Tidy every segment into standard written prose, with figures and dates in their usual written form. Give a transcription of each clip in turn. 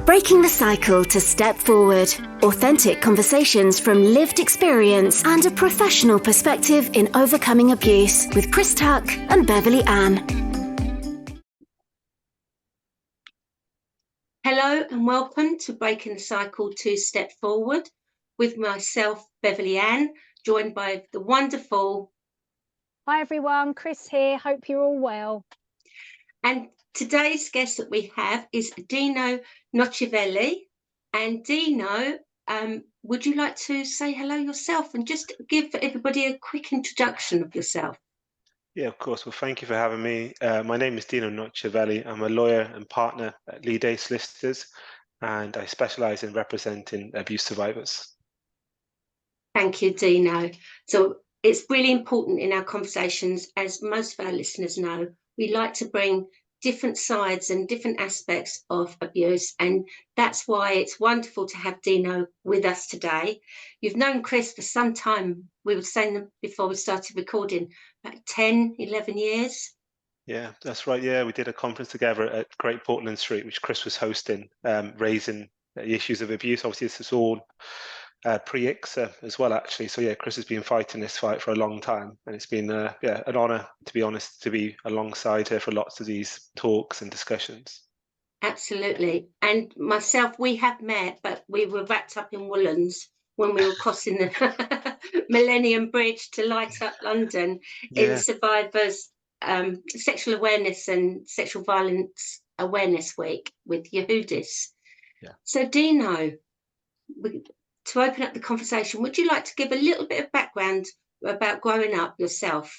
Breaking the cycle to step forward. Authentic conversations from lived experience and a professional perspective in overcoming abuse with Chris Tuck and Beverley Ann. Hello and welcome to Breaking the Cycle to Step Forward with myself, Beverley Ann, joined by the wonderful... Hi everyone, Chris here. Hope you're all well. And today's guest that we have is Dino Nocivelli. And Dino, would you like to say hello yourself and just give everybody a quick introduction of yourself? Yeah, of course. Well, thank you for having me. My name is Dino Nocivelli. I'm a lawyer and partner at Leigh Solicitors, and I specialise in representing abuse survivors. Thank you, Dino. So it's really important in our conversations, as most of our listeners know, we like to bring different sides and different aspects of abuse, and that's why it's wonderful to have Dino with us today. You've known Chris for some time. We were saying before we started recording, about 10, 11 years. Yeah, that's right. Yeah, we did a conference together at Great Portland Street, which Chris was hosting, raising the issues of abuse. Obviously, this is all pre-IICSA as well, actually. So yeah, Chris has been fighting this fight for a long time, and it's been an honour, to be honest, to be alongside her for lots of these talks and discussions. Absolutely. And myself, we have met, but we were wrapped up in woolens when we were crossing the Millennium Bridge to light up London in Survivors Sexual Awareness and Sexual Violence Awareness Week with Yehudis. Yeah. So Dino, to open up the conversation, would you like to give a little bit of background about growing up yourself?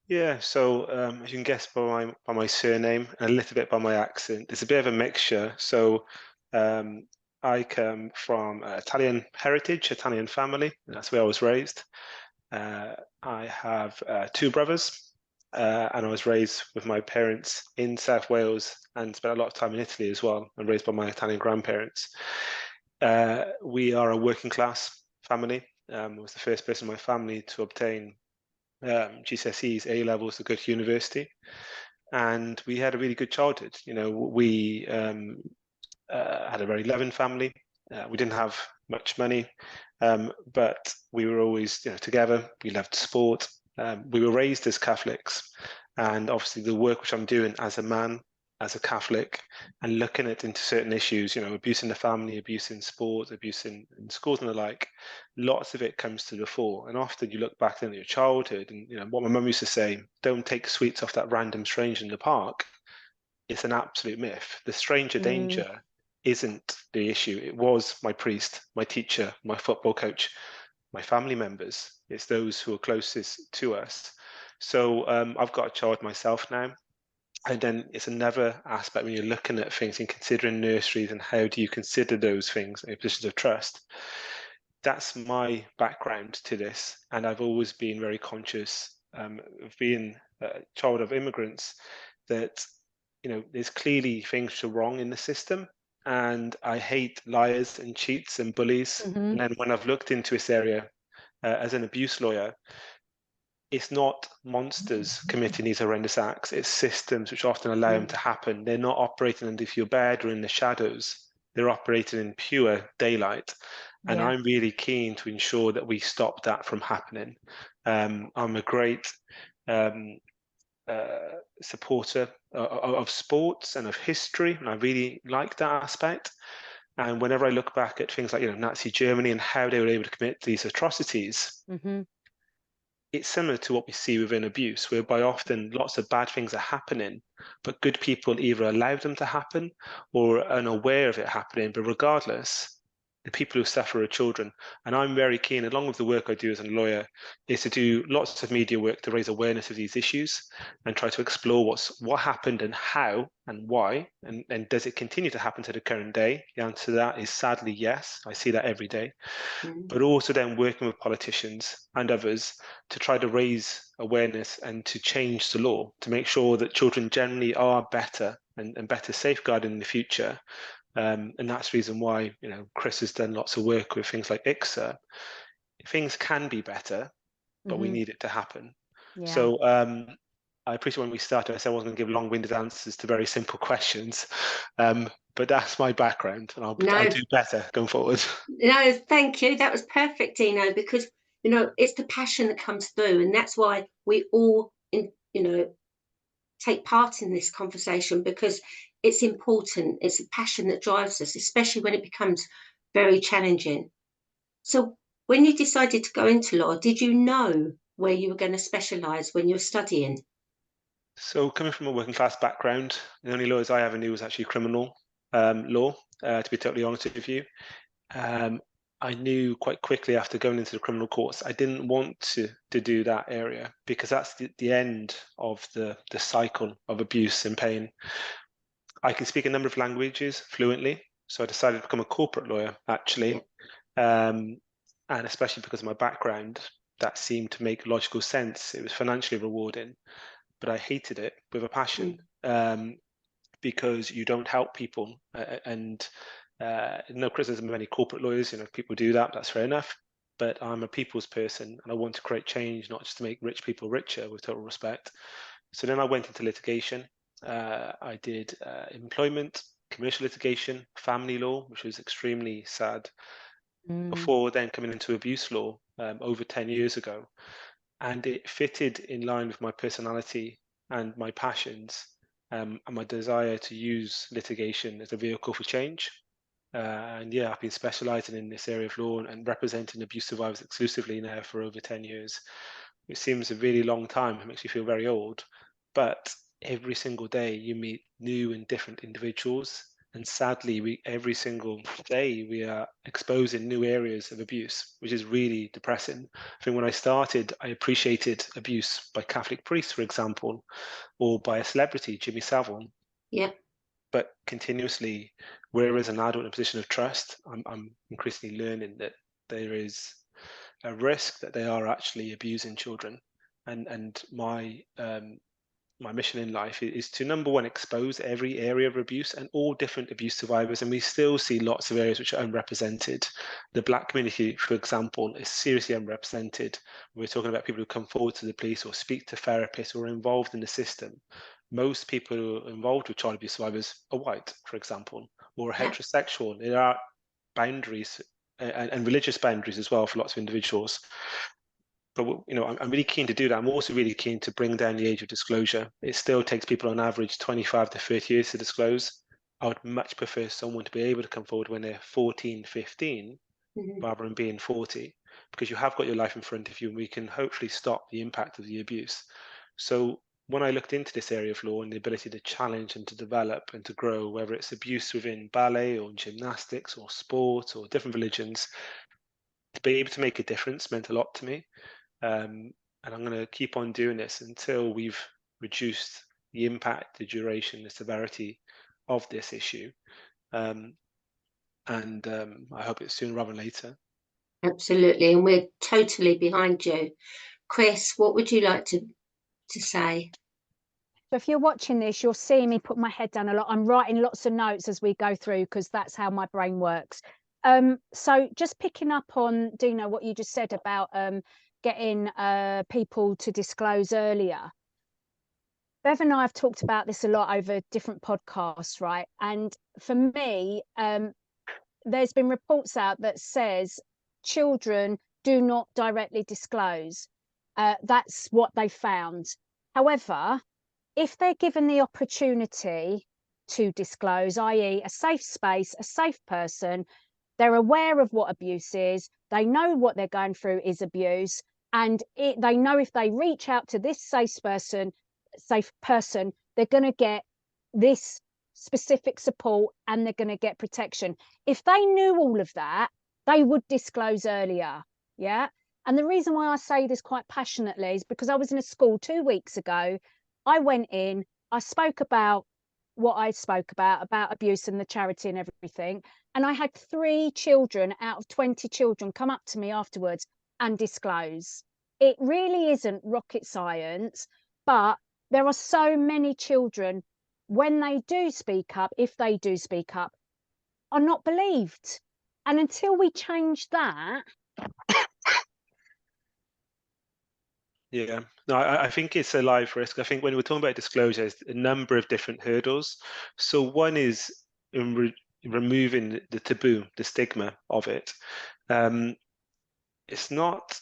Yeah, so as you can guess by my surname and a little bit by my accent, it's a bit of a mixture. So I come from Italian heritage, Italian family, and that's where I was raised. I have two brothers, and I was raised with my parents in South Wales and spent a lot of time in Italy as well, and raised by my Italian grandparents. We are a working class family. I was the first person in my family to obtain GCSEs, A levels, a good university, and we had a really good childhood. You know, we had a very loving family. We didn't have much money, but we were always, together. We loved sport. We were raised as Catholics, and obviously the work which I'm doing as a man, as a Catholic, and looking into certain issues, abuse in the family, abuse in sport, abuse in schools and the like, lots of it comes to the fore. And often you look back in your childhood and, what my mum used to say, don't take sweets off that random stranger in the park. It's an absolute myth. The stranger danger isn't the issue. It was my priest, my teacher, my football coach, my family members. It's those who are closest to us. So I've got a child myself now. And then it's another aspect when you're looking at things and considering nurseries and how do you consider those things in positions of trust. That's my background to this. And I've always been very conscious of being a child of immigrants that, there's clearly things which are wrong in the system. And I hate liars and cheats and bullies. And then when I've looked into this area as an abuse lawyer, it's not monsters committing these horrendous acts, it's systems which often allow them to happen. They're not operating under your bed or in the shadows, they're operating in pure daylight. And I'm really keen to ensure that we stop that from happening. I'm a great supporter of sports and of history, and I really like that aspect. And whenever I look back at things like, Nazi Germany and how they were able to commit these atrocities, it's similar to what we see within abuse, whereby often lots of bad things are happening, but good people either allow them to happen or are unaware of it happening. But regardless, the people who suffer are children. And I'm very keen, along with the work I do as a lawyer, is to do lots of media work to raise awareness of these issues and try to explore what happened and how and why, and does it continue to happen to the current day? The answer to that is sadly yes. I see that every day. But also then working with politicians and others to try to raise awareness and to change the law to make sure that children generally are better and better safeguarded in the future. And that's the reason why, Chris has done lots of work with things like IICSA. Things can be better, but we need it to happen. Yeah. So I appreciate when we started, I said I wasn't going to give long-winded answers to very simple questions. but that's my background, and I'll No, do better going forward. no, thank you. That was perfect, Dino, because, you know, it's the passion that comes through, and that's why we all, you know, take part in this conversation, because it's important. It's a passion that drives us, especially when it becomes very challenging. So when you decided to go into law, did you know where you were going to specialise when you were studying? So coming from a working class background, the only lawyers I ever knew was actually criminal law, to be totally honest with you. I knew quite quickly after going into the criminal courts, I didn't want to do that area, because that's the end of the cycle of abuse and pain. I can speak a number of languages fluently, so I decided to become a corporate lawyer, actually. And especially because of my background, that seemed to make logical sense. It was financially rewarding, but I hated it with a passion, because you don't help people. And no criticism of any corporate lawyers, you know, people do that, that's fair enough. But I'm a people's person, and I want to create change, not just to make rich people richer, with total respect. So then I went into litigation. I did employment, commercial litigation, family law, which was extremely sad, before then coming into abuse law over 10 years ago. And it fitted in line with my personality and my passions, and my desire to use litigation as a vehicle for change. And yeah, I've been specialising in this area of law and representing abuse survivors exclusively now for over 10 years. It seems a really long time. It makes you feel very old. But every single day you meet new and different individuals. And sadly, every single day we are exposing new areas of abuse, which is really depressing. I think when I started, I appreciated abuse by Catholic priests, for example, or by a celebrity, Jimmy Savile. Yeah. But continuously, whereas an adult in a position of trust, I'm increasingly learning that there is a risk that they are actually abusing children. And my mission in life is to, number one, expose every area of abuse and all different abuse survivors. And we still see lots of areas which are unrepresented. The Black community, for example, is seriously unrepresented. We're talking about people who come forward to the police or speak to therapists or are involved in the system. Most people who are involved with child abuse survivors are white, for example, or heterosexual. There are boundaries and religious boundaries as well for lots of individuals. But you know, I'm really keen to do that. I'm also really keen to bring down the age of disclosure. It still takes people on average 25 to 30 years to disclose. I would much prefer someone to be able to come forward when they're 14, 15, rather than being 40, because you have got your life in front of you, and we can hopefully stop the impact of the abuse. So when I looked into this area of law and the ability to challenge and to develop and to grow, whether it's abuse within ballet or gymnastics or sport or different religions, to be able to make a difference meant a lot to me. And I'm going to keep on doing this until we've reduced the impact, the duration, the severity of this issue. I hope it's sooner rather than later. Absolutely, and we're totally behind you. Chris, what would you like to say? So if you're watching this, you'll see me put my head down a lot. I'm writing lots of notes as we go through, because that's how my brain works. So just picking up on, Dino, what you just said about getting people to disclose earlier. Bev and I have talked about this a lot over different podcasts, right? And for me, there's been reports out that says children do not directly disclose. That's what they found. However, if they're given the opportunity to disclose, i.e. a safe space, a safe person, they're aware of what abuse is, they know what they're going through is abuse, and they know if they reach out to this safe person, they're going to get this specific support and they're going to get protection. If they knew all of that, they would disclose earlier. Yeah. And the reason why I say this quite passionately is because I was in a school 2 weeks ago. I went in, I spoke about what I spoke about abuse and the charity and everything. And I had 3 children out of 20 children come up to me afterwards and disclose. It really isn't rocket science, but there are so many children, when they do speak up, if they do speak up, are not believed. And until we change that. Yeah, no, I think it's a live risk. I think when we're talking about disclosure, there's a number of different hurdles. So one is in removing the taboo, the stigma of it. It's not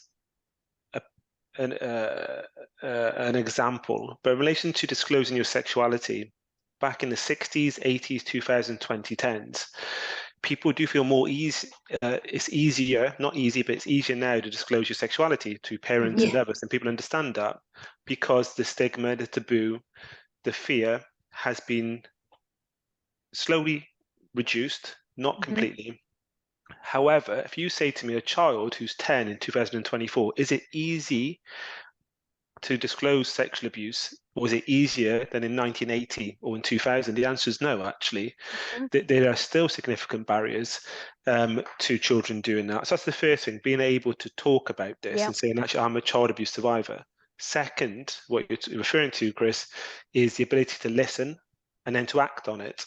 an example, but in relation to disclosing your sexuality, back in the 60s, 80s, 2000s, 2010s, people do feel more easy. It's easier, not easy, but it's easier now to disclose your sexuality to parents and others, and people understand that because the stigma, the taboo, the fear has been slowly reduced, not completely. However, if you say to me, a child who's 10 in 2024, is it easy to disclose sexual abuse, or was it easier than in 1980 or in 2000? The answer is no, actually. There are still significant barriers to children doing that. So that's the first thing, being able to talk about this and saying, actually, I'm a child abuse survivor. Second, what you're referring to, Chris, is the ability to listen and then to act on it.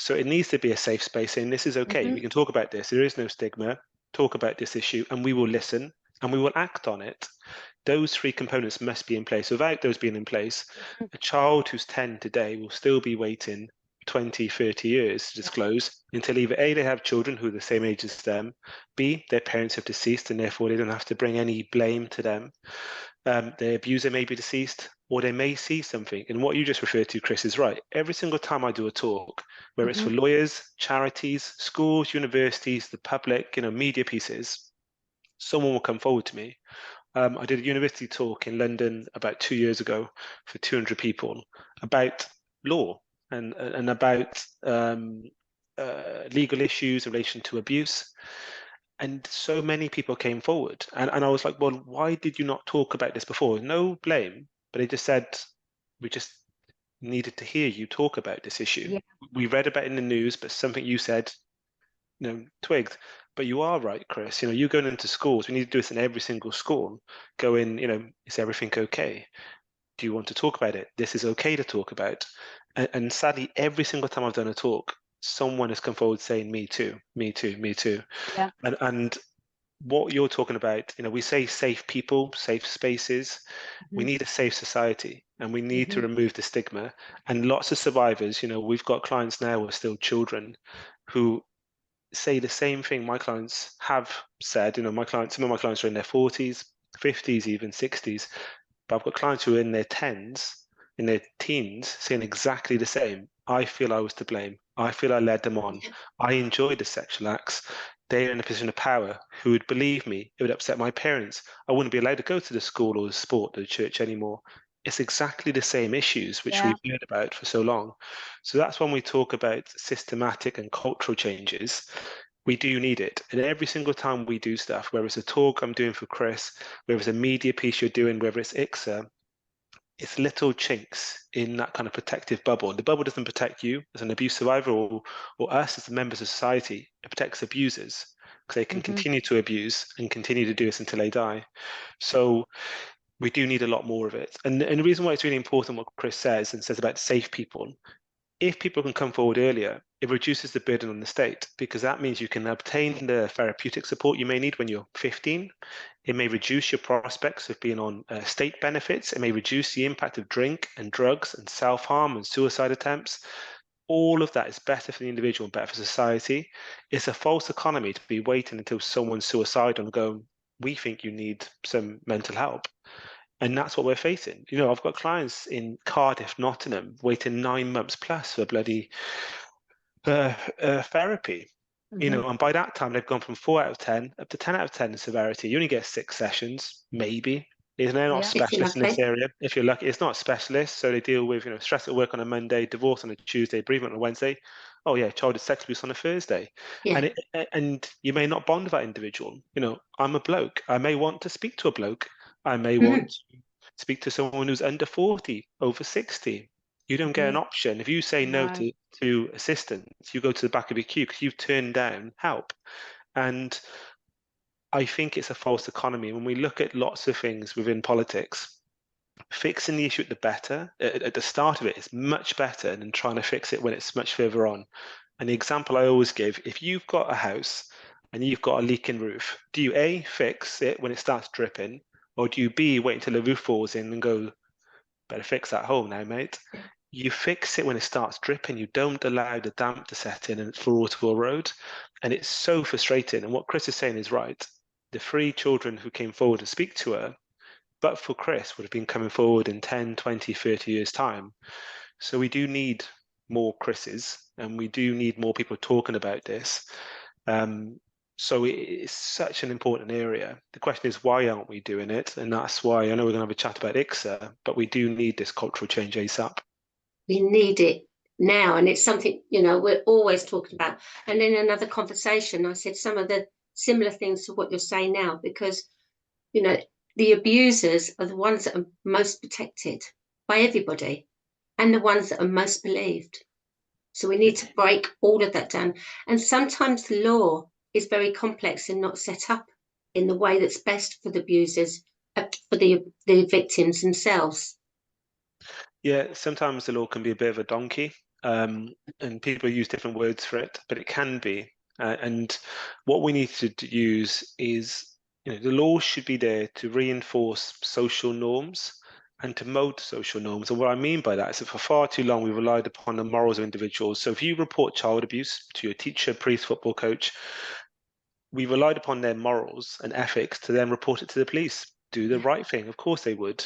So it needs to be a safe space saying, this is okay, we can talk about this, there is no stigma, talk about this issue, and we will listen and we will act on it. Those three components must be in place. Without those being in place, a child who's 10 today will still be waiting 20, 30 years to disclose until either A, they have children who are the same age as them, B, their parents have deceased and therefore they don't have to bring any blame to them. Their abuser may be deceased, or they may see something. And what you just referred to, Chris, is right. Every single time I do a talk, whether it's for lawyers, charities, schools, universities, the public, media pieces, someone will come forward to me. I did a university talk in London about 2 years ago for 200 people about law and about legal issues in relation to abuse. And so many people came forward. And I was like, well, why did you not talk about this before? No blame, but they just said, we just needed to hear you talk about this issue. Yeah. We read about it in the news, but something you said, twigged. But you are right, Chris. You're going into schools. We need to do this in every single school. Go in, is everything okay? Do you want to talk about it? This is okay to talk about. And sadly, every single time I've done a talk, someone has come forward saying, me too, me too, me too. Yeah. And what you're talking about, we say safe people, safe spaces. We need a safe society, and we need to remove the stigma. And lots of survivors, we've got clients now who are still children who say the same thing my clients have said. Some of my clients are in their 40s, 50s, even 60s. But I've got clients who are in their 10s, in their teens, saying exactly the same. I feel I was to blame. I feel I led them on. I enjoyed the sexual acts. They're in a position of power. Who would believe me? It would upset my parents. I wouldn't be allowed to go to the school or the sport or the church anymore. It's exactly the same issues which we've heard about for so long. So that's when we talk about systematic and cultural changes. We do need it. And every single time we do stuff, whether it's a talk I'm doing for Chris, whether it's a media piece you're doing, whether it's IICSA, it's little chinks in that kind of protective bubble. The bubble doesn't protect you as an abuse survivor or us as members of society. It protects abusers because they can continue to abuse and continue to do this until they die. So we do need a lot more of it. And the reason why it's really important what Chris says about safe people, if people can come forward earlier, it reduces the burden on the state, because that means you can obtain the therapeutic support you may need when you're 15. It may reduce your prospects of being on state benefits. It may reduce the impact of drink and drugs and self-harm and suicide attempts. All of that is better for the individual and better for society. It's a false economy to be waiting until someone's suicidal and go, we think you need some mental help. And that's what we're facing. I've got clients in Cardiff, Nottingham, waiting 9 months plus for bloody therapy. And by that time, they've gone from 4 out of 10 up to 10 out of 10 in severity. You only get 6 sessions, maybe. They're not specialists in this area. If you're lucky, it's not specialists. So they deal with, stress at work on a Monday, divorce on a Tuesday, bereavement on a Wednesday. Oh yeah, childhood sex abuse on a Thursday. Yeah. And you may not bond with that individual. I'm a bloke. I may want to speak to a bloke. I may want to speak to someone who's under 40, over 60. You don't get an option. If you say no to assistance, you go to the back of your queue because you've turned down help. And I think it's a false economy. When we look at lots of things within politics, fixing the issue at the start of it is much better than trying to fix it when it's much further on. And the example I always give, if you've got a house and you've got a leaking roof, do you A, fix it when it starts dripping, or do you B, wait until the roof falls in and go, better fix that hole now, mate? you fix it when it starts dripping. You don't allow the damp to set in and it's floor to road. And it's so frustrating. And what Chris is saying is right. The 3 children who came forward to speak to her, but for Chris, would have been coming forward in 10, 20, 30 years' time. So we do need more Chris's, and we do need more people talking about this. So it's such an important area. The question is, why aren't we doing it? And that's why I know we're going to have a chat about IICSA, but we do need this cultural change ASAP. We need it now, and it's something, you know, we're always talking about. And in another conversation, I said some of the similar things to what you're saying now, because, you know, the abusers are the ones that are most protected by everybody and the ones that are most believed. So we need to break all of that down. And sometimes the law is very complex and not set up in the way that's best for the abusers, for the victims themselves. Yeah, sometimes the law can be a bit of a donkey, and people use different words for it, but it can be. And what we need to use is, you know, the law should be there to reinforce social norms and to mold social norms. And what I mean by that is that for far too long, we relied upon the morals of individuals. So if you report child abuse to your teacher, priest, football coach, we relied upon their morals and ethics to then report it to the police. Do the right thing. Of course they would.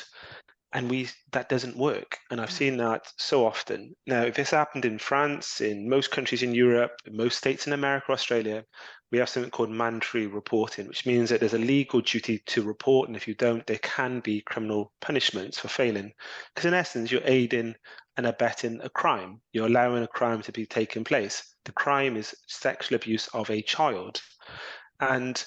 And that doesn't work. And I've seen that so often. Now, if this happened in France, in most countries in Europe, in most states in America, Australia, we have something called mandatory reporting, which means that there's a legal duty to report. And if you don't, there can be criminal punishments for failing. Because in essence, you're aiding and abetting a crime. You're allowing a crime to be taking place. The crime is sexual abuse of a child. And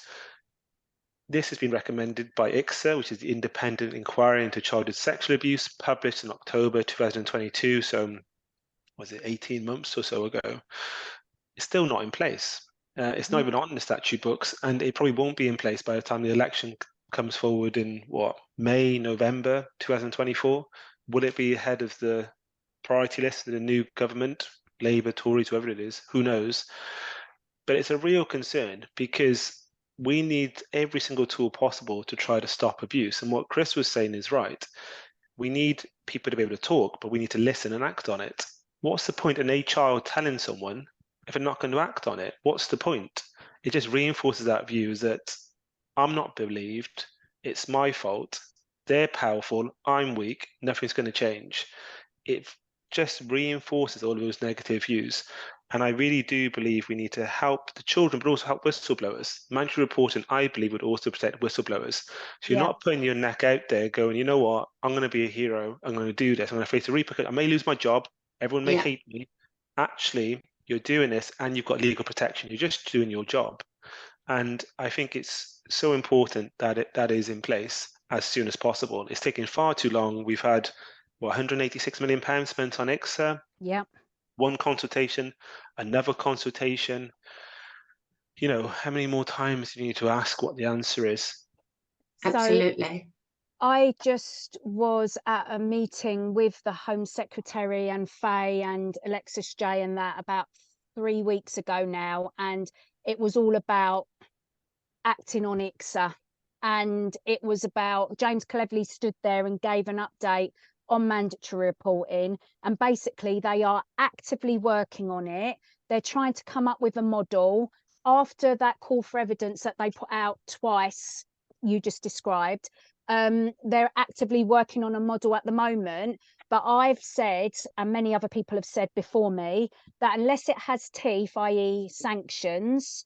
this has been recommended by IICSA, which is the Independent Inquiry into Childhood Sexual Abuse, published in October 2022. So, was it 18 months or so ago? It's still not in place. It's not even on the statute books, and it probably won't be in place by the time the election comes forward in May, November 2024. Will it be ahead of the priority list of the new government, Labour, Tories, whoever it is? Who knows? But it's a real concern because we need every single tool possible to try to stop abuse. And what Chris was saying is right. We need people to be able to talk, but we need to listen and act on it. What's the point in a child telling someone if they're not going to act on it? What's the point? It just reinforces that view that I'm not believed, it's my fault, they're powerful, I'm weak, nothing's going to change. It just reinforces all of those negative views. And I really do believe we need to help the children, but also help whistleblowers. Mandatory reporting, I believe, would also protect whistleblowers. So you're not putting your neck out there going, you know what, I'm going to be a hero. I'm going to do this. I'm going to face the repercussions. I may lose my job. Everyone may hate me. Actually, you're doing this and you've got legal protection. You're just doing your job. And I think it's so important that that is in place as soon as possible. It's taking far too long. We've had, £186 million spent on IICSA. Yeah. One consultation, another consultation. You know, how many more times do you need to ask what the answer is? Absolutely. So I just was at a meeting with the Home Secretary and Faye and Alexis J and that about 3 weeks ago now, and it was all about acting on IICSA. And it was about James Cleverley stood there and gave an update on mandatory reporting, and basically they are actively working on it. They're trying to come up with a model after that call for evidence that they put out twice, you just described. They're actively working on a model at the moment, but I've said, and many other people have said before me, that unless it has teeth, i.e. sanctions,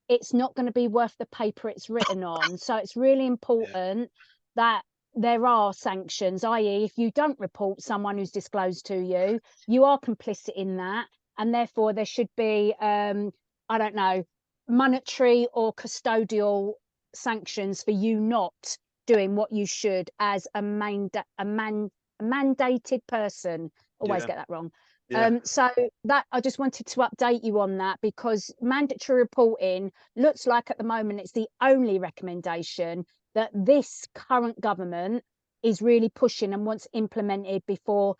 it's not going to be worth the paper it's written on. So it's really important that there are sanctions, i.e. if you don't report someone who's disclosed to you, you are complicit in that, and therefore there should be I don't know, monetary or custodial sanctions for you not doing what you should as a mandated person. Always get that wrong. So that I just wanted to update you on that, because mandatory reporting looks like at the moment it's the only recommendation that this current government is really pushing and wants implemented before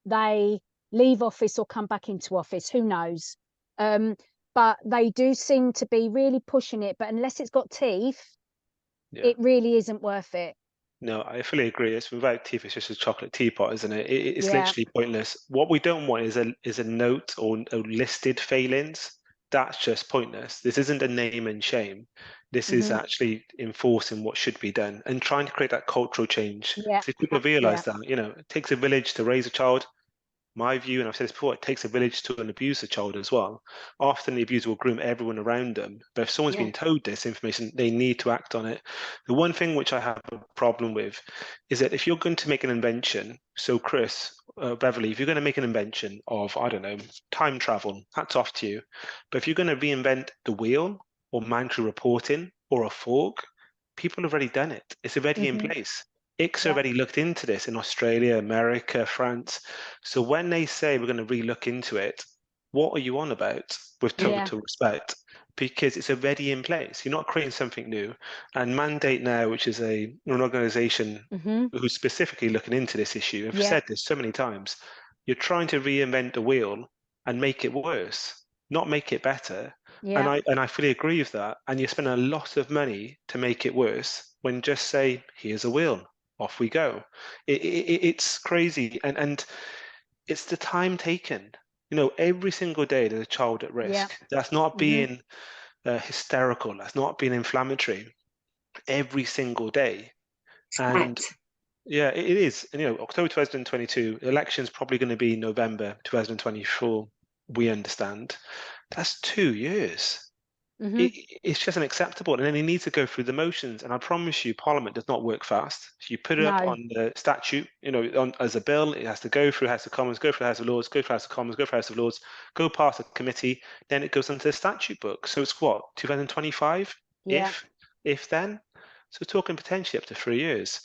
they leave office or come back into office. Who knows? But they do seem to be really pushing it. But unless it's got teeth, it really isn't worth it. No, I fully agree. It's without teeth, it's just a chocolate teapot, isn't it? It's Yeah. literally pointless. What we don't want is a note or listed failings. That's just pointless. This isn't a name and shame. This is actually enforcing what should be done and trying to create that cultural change. Yeah. Because if people realize that, it takes a village to raise a child. My view, and I've said this before, it takes a village to abuse a child as well. Often the abuser will groom everyone around them. But if someone's been told this information, they need to act on it. The one thing which I have a problem with is that if you're going to make an invention, so Chris, Beverley, if you're going to make an invention of, I don't know, time travel, hats off to you. But if you're going to reinvent the wheel or mandatory reporting or a fork, people have already done it. It's already in place. IICSA already looked into this in Australia, America, France. So when they say we're going to re-look into it, what are you on about? With total respect, because it's already in place. You're not creating something new. And Mandate Now, which is an organisation who's specifically looking into this issue, and I've said this so many times, you're trying to reinvent the wheel and make it worse, not make it better. And I fully agree with that. And you spend a lot of money to make it worse when just say, here's a wheel. Off we go. It's crazy, and it's the time taken. Every single day there's a child at risk. That's not being hysterical. That's not being inflammatory. Every single day, and yeah, it is. And October 2022, the election's probably going to be November 2024. We understand. That's 2 years. It's just unacceptable, and then he needs to go through the motions. And I promise you, Parliament does not work fast. If you put it up on the statute, as a bill, it has to go through House of Commons, go through House of Lords, go through House of Commons, go through House of Lords, go past the committee, then it goes into the statute book. So it's what, 2025? If then? So we're talking potentially up to 3 years.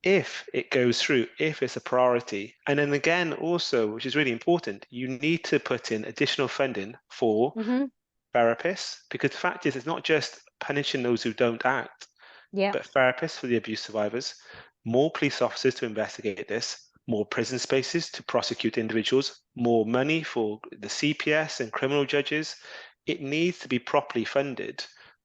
If it goes through, if it's a priority. And then again, also, which is really important, you need to put in additional funding for therapists, because the fact is, it's not just punishing those who don't act, but therapists for the abuse survivors, more police officers to investigate this, more prison spaces to prosecute individuals, more money for the CPS and criminal judges. It needs to be properly funded.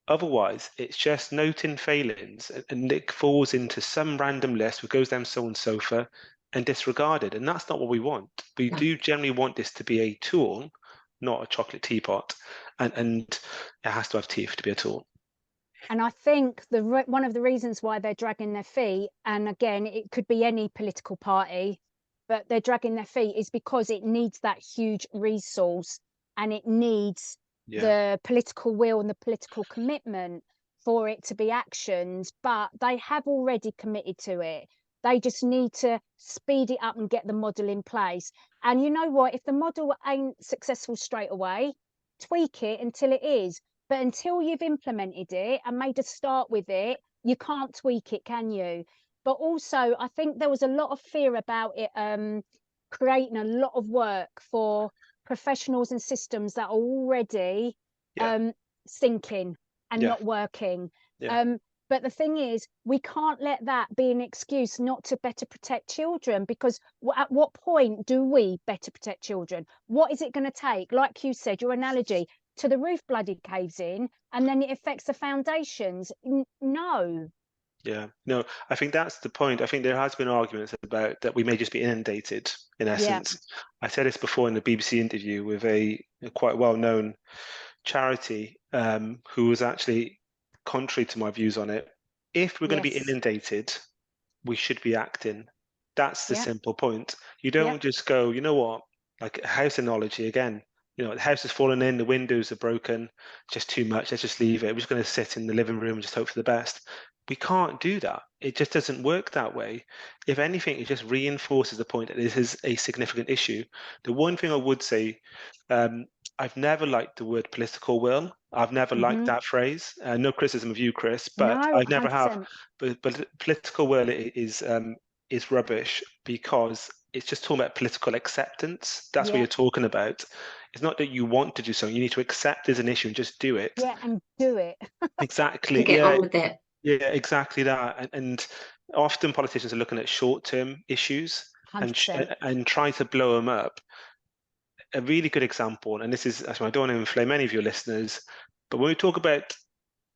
Otherwise, it's just noting failings and it falls into some random list which goes down someone's sofa and disregarded. And that's not what we want. We do generally want this to be a tool, not a chocolate teapot, and it has to have teeth to be a tool. And I think one of the reasons why they're dragging their feet, and again, it could be any political party, but they're dragging their feet, is because it needs that huge resource, and it needs the political will and the political commitment for it to be actioned. But they have already committed to it. They just need to speed it up and get the model in place. And you know what? If the model ain't successful straight away, tweak it until it is. But until you've implemented it and made a start with it, you can't tweak it, can you? But also, I think there was a lot of fear about it creating a lot of work for professionals and systems that are already sinking and not working. But the thing is, we can't let that be an excuse not to better protect children, because at what point do we better protect children? What is it going to take? Like you said, your analogy, to the roof bloody caves in and then it affects the foundations. No. Yeah, no, I think that's the point. I think there has been arguments about that we may just be inundated, in essence. I said this before in the BBC interview with a quite well-known charity who was actually contrary to my views on it. If we're going to be inundated, we should be acting. That's the simple point. You don't just go, you know what, like house analogy again. The house has fallen in, the windows are broken, just too much, let's just leave it. We're just going to sit in the living room and just hope for the best. We can't do that. It just doesn't work that way. If anything, it just reinforces the point that this is a significant issue. The one thing I would say, I've never liked the word political will. I've never liked that phrase. No criticism of you, Chris, but no, I never 100%. have. But political will is rubbish, because it's just talking about political acceptance. That's what you're talking about. It's not that you want to do something. You need to accept there's an issue and just do it. Yeah, and do it. Exactly. Get on with it. Yeah, exactly that. And often politicians are looking at short-term issues and trying to blow them up. A really good example, and this is, I don't want to inflame any of your listeners, but when we talk about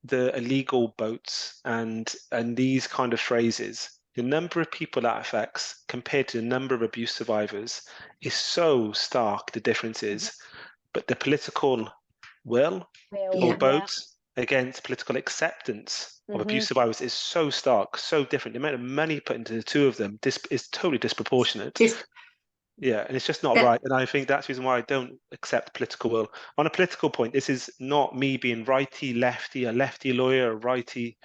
the illegal boats and these kind of phrases, the number of people that affects compared to the number of abuse survivors is so stark, the difference is. But the political will or votes against political acceptance of abuse survivors is so stark, so different. The amount of money put into the two of them is totally disproportionate. Yeah, and it's just not right. And I think that's the reason why I don't accept political will. On a political point, this is not me being righty, lefty, a lefty lawyer, a righty,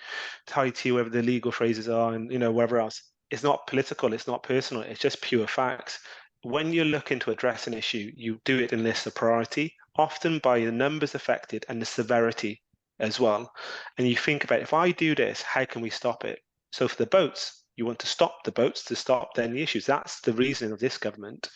tighty, whatever the legal phrases are, and whatever else. It's not political, it's not personal, it's just pure facts. When you're looking to address an issue, you do it in list of priority, often by the numbers affected and the severity as well. And you think about, if I do this, how can we stop it? So for the boats, you want to stop the boats to stop then the issues. That's the reasoning of this government.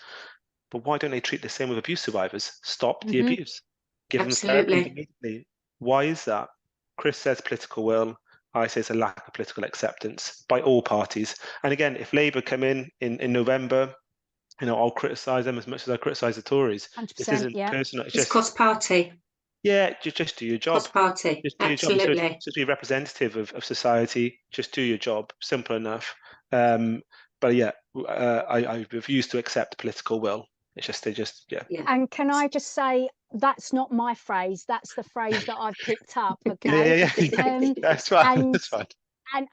But why don't they treat the same with abuse survivors? Stop the abuse. Give them therapy immediately. Why is that? Chris says political will. I say it's a lack of political acceptance by all parties. And again, if Labour come in November, I'll criticise them as much as I criticise the Tories. 100%, this isn't personal. It's cross-party. Yeah, just do your job. Cross-party, just do absolutely. Your job. Just be representative of society. Just do your job. Simple enough. But yeah, I refuse to accept political will. It's just yeah. And can I just say, that's not my phrase. That's the phrase that I've picked up. Okay. Yeah. That's right. That's right.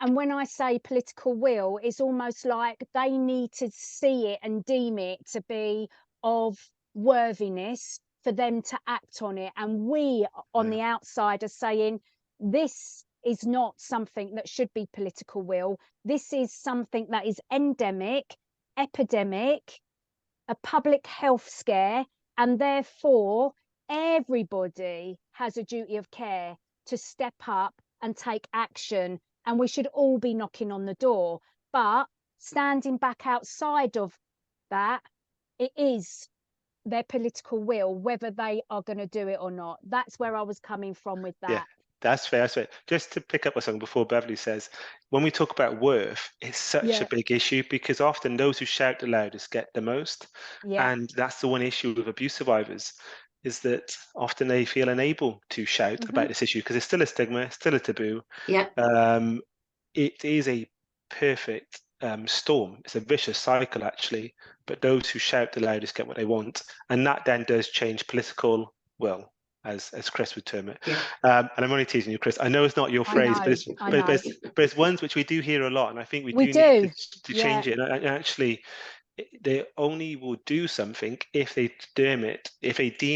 And when I say political will, it's almost like they need to see it and deem it to be of worthiness for them to act on it. And we on the outside are saying, this is not something that should be political will. This is something that is endemic, epidemic, a public health scare, and therefore everybody has a duty of care to step up and take action. And we should all be knocking on the door. But standing back outside of that, it is their political will, whether they are going to do it or not. That's where I was coming from with that. Yeah, that's fair. That's fair. Just to pick up on something before Beverley says, when we talk about worth, it's such a big issue because often those who shout the loudest get the most. And that's the one issue with abuse survivors, is that often they feel unable to shout about this issue because it's still a stigma, it's still a taboo. It is a perfect storm. It's a vicious cycle, actually. But those who shout the loudest get what they want, and that then does change political will, as Chris would term it. And I'm only teasing you, Chris. I know it's not your phrase, but it's ones which we do hear a lot, and I think we do need to change it. And actually, they only will do something if they deem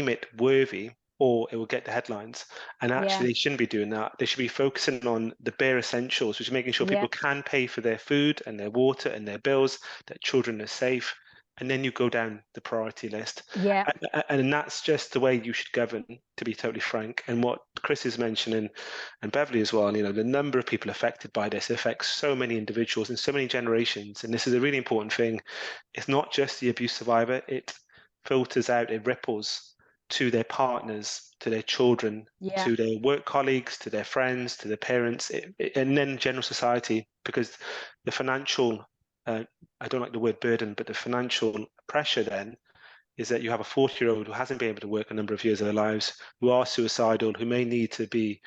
it worthy, or it will get the headlines. And actually, they shouldn't be doing that. They should be focusing on the bare essentials, which is making sure people can pay for their food and their water and their bills, that children are safe. And then you go down the priority list. And that's just the way you should govern, to be totally frank. And what Chris is mentioning, and Beverley as well, the number of people affected by this affects so many individuals and so many generations. And this is a really important thing. It's not just the abuse survivor. It filters out, it ripples to their partners, to their children, to their work colleagues, to their friends, to their parents, and then general society, because the financial I don't like the word burden, but the financial pressure then is that you have a 40-year-old who hasn't been able to work a number of years of their lives, who are suicidal, who may need to be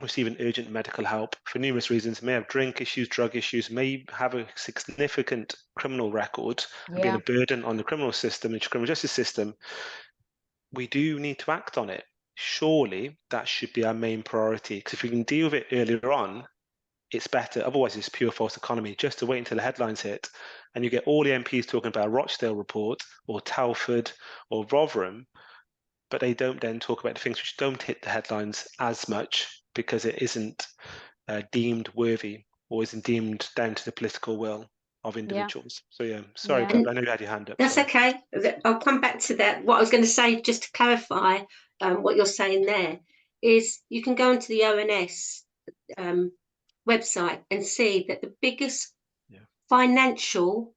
receiving urgent medical help for numerous reasons, may have drink issues, drug issues, may have a significant criminal record, and being a burden on the criminal system and criminal justice system. We do need to act on it. Surely that should be our main priority, because if we can deal with it earlier on, it's better. Otherwise, it's pure false economy, just to wait until the headlines hit. And you get all the MPs talking about a Rochdale report or Telford or Rotherham, but they don't then talk about the things which don't hit the headlines as much because it isn't deemed worthy or isn't deemed down to the political will of individuals. So sorry, Bev, I know you had your hand up. That's okay. I'll come back to that. What I was going to say, just to clarify what you're saying there, is you can go into the ONS website and see that the biggest financial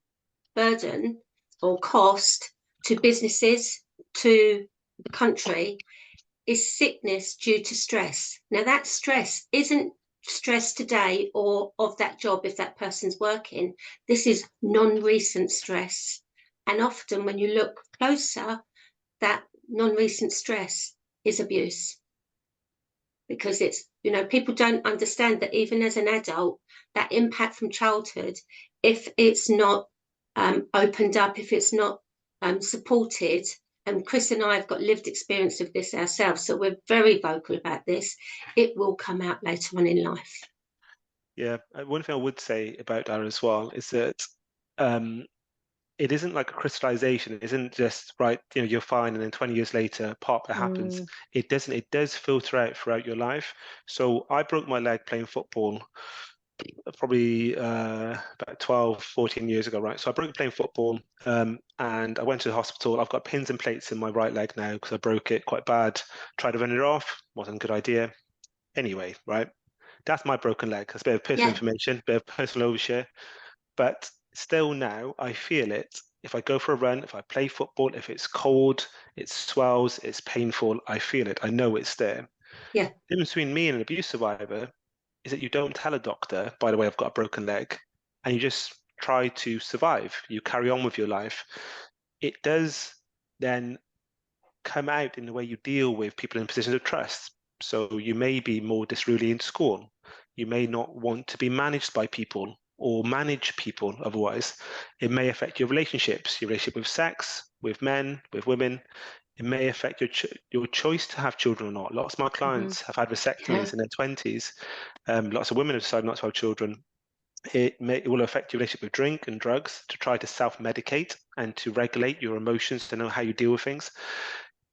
burden or cost to businesses, to the country, is sickness due to stress. Now, that stress isn't stress today or of that job if that person's working. This is non-recent stress. And often when you look closer, that non-recent stress is abuse. because it's, you know, people don't understand that even as an adult, that impact from childhood, if it's not opened up, if it's not supported, and Chris and I have got lived experience of this ourselves, so we're very vocal about this, it will come out later on in life. Yeah, one thing I would say about that as well is that it isn't like a crystallization. It isn't just, right, you know, you're fine, and then 20 years later, pop, it happens. It doesn't. It does filter out throughout your life. So I broke my leg playing football probably about 12, 14 years ago, right? So I broke playing football, and I went to the hospital. I've got pins and plates in my right leg now because I broke it quite bad. Tried to run it off, wasn't a good idea. Anyway, right? That's my broken leg. That's a bit of personal information, a bit of personal overshare. But still now, I feel it. If I go for a run, if I play football, if it's cold, it swells, it's painful, I feel it. I know it's there. Yeah. The difference between me and an abuse survivor is that you don't tell a doctor, by the way, I've got a broken leg, and you just try to survive. You carry on with your life. It does then come out in the way you deal with people in positions of trust. So you may be more disruly in school. You may not want to be managed by people or manage people otherwise. It may affect your relationships, your relationship with sex, with men, with women. It may affect your choice to have children or not. Lots of my clients have had vasectomies in their 20s. Lots of women have decided not to have children. It will affect your relationship with drink and drugs, to try to self-medicate and to regulate your emotions, to know how you deal with things.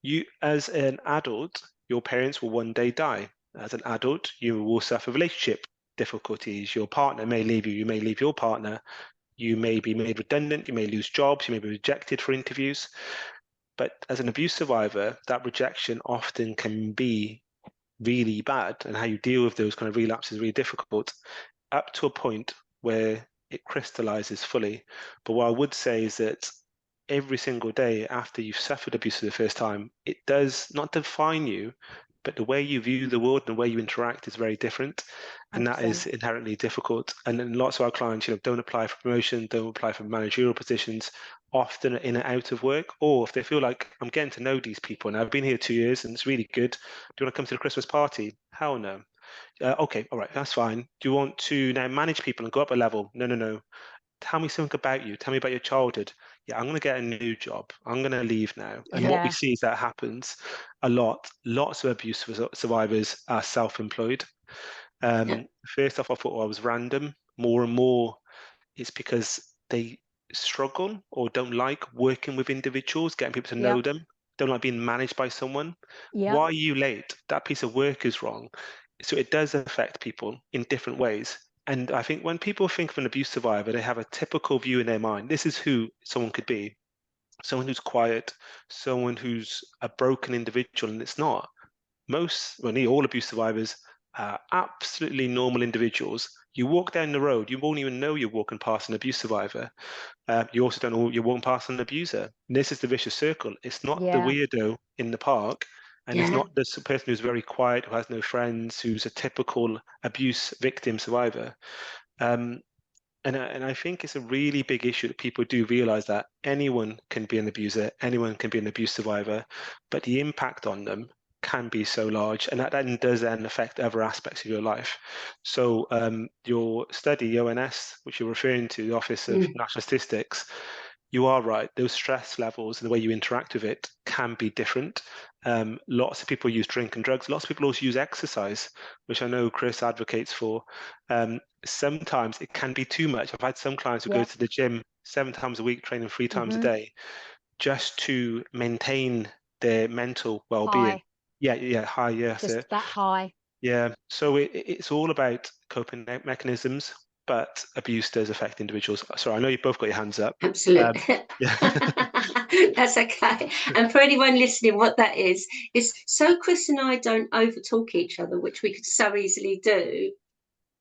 You, as an adult, your parents will one day die. As an adult, you will suffer relationship difficulties. Your partner may leave you. You may leave your partner. You may be made redundant. You may lose jobs. You may be rejected for interviews. But as an abuse survivor, that rejection often can be really bad, and how you deal with those kind of relapses is really difficult, up to a point where it crystallizes fully. But what I would say is that every single day after you've suffered abuse for the first time, it does not define you, but the way you view the world and the way you interact is very different, and 100%. that is inherently difficult. And then lots of our clients, you know, don't apply for promotion, don't apply for managerial positions, often are in and out of work, or if they feel like, I'm getting to know these people and I've been here 2 years and it's really good, do you want to come to the Christmas party? Hell no. Okay, all right, that's fine. Do you want to now manage people and go up a level? No, no, no. Tell me something about you. Tell me about your childhood. Yeah, I'm going to get a new job. I'm going to leave now. And what we see is that happens a lot. Lots of abuse survivors are self-employed. First off, I thought I was random. More and more, it's because they struggle or don't like working with individuals, getting people to know them, don't like being managed by someone. Why are you late? That piece of work is wrong. So it does affect people in different ways. And I think when people think of an abuse survivor, they have a typical view in their mind. This is who someone could be. Someone who's quiet, someone who's a broken individual, and it's not. Nearly all abuse survivors are absolutely normal individuals. You walk down the road, you won't even know you're walking past an abuse survivor. You also don't know you're walking past an abuser. And this is the vicious circle. It's not the weirdo in the park, and it's not the person who's very quiet, who has no friends, who's a typical abuse victim survivor. And I think it's a really big issue that people do realize that anyone can be an abuser, anyone can be an abuse survivor, but the impact on them can be so large, and that then does affect other aspects of your life. So your study, ONS, which you're referring to, the Office of National Statistics, you are right. Those stress levels and the way you interact with it can be different. Lots of people use drink and drugs. Lots of people also use exercise, which I know Chris advocates for. Sometimes it can be too much. I've had some clients who go to the gym 7 times a week, training 3 times a day, just to maintain their mental well-being. High, yes. Just that high. Yeah, so it's all about coping mechanisms, but abuse does affect individuals. Sorry, I know you've both got your hands up. Absolutely. That's okay. And for anyone listening, what that is so Chris and I don't overtalk each other, which we could so easily do.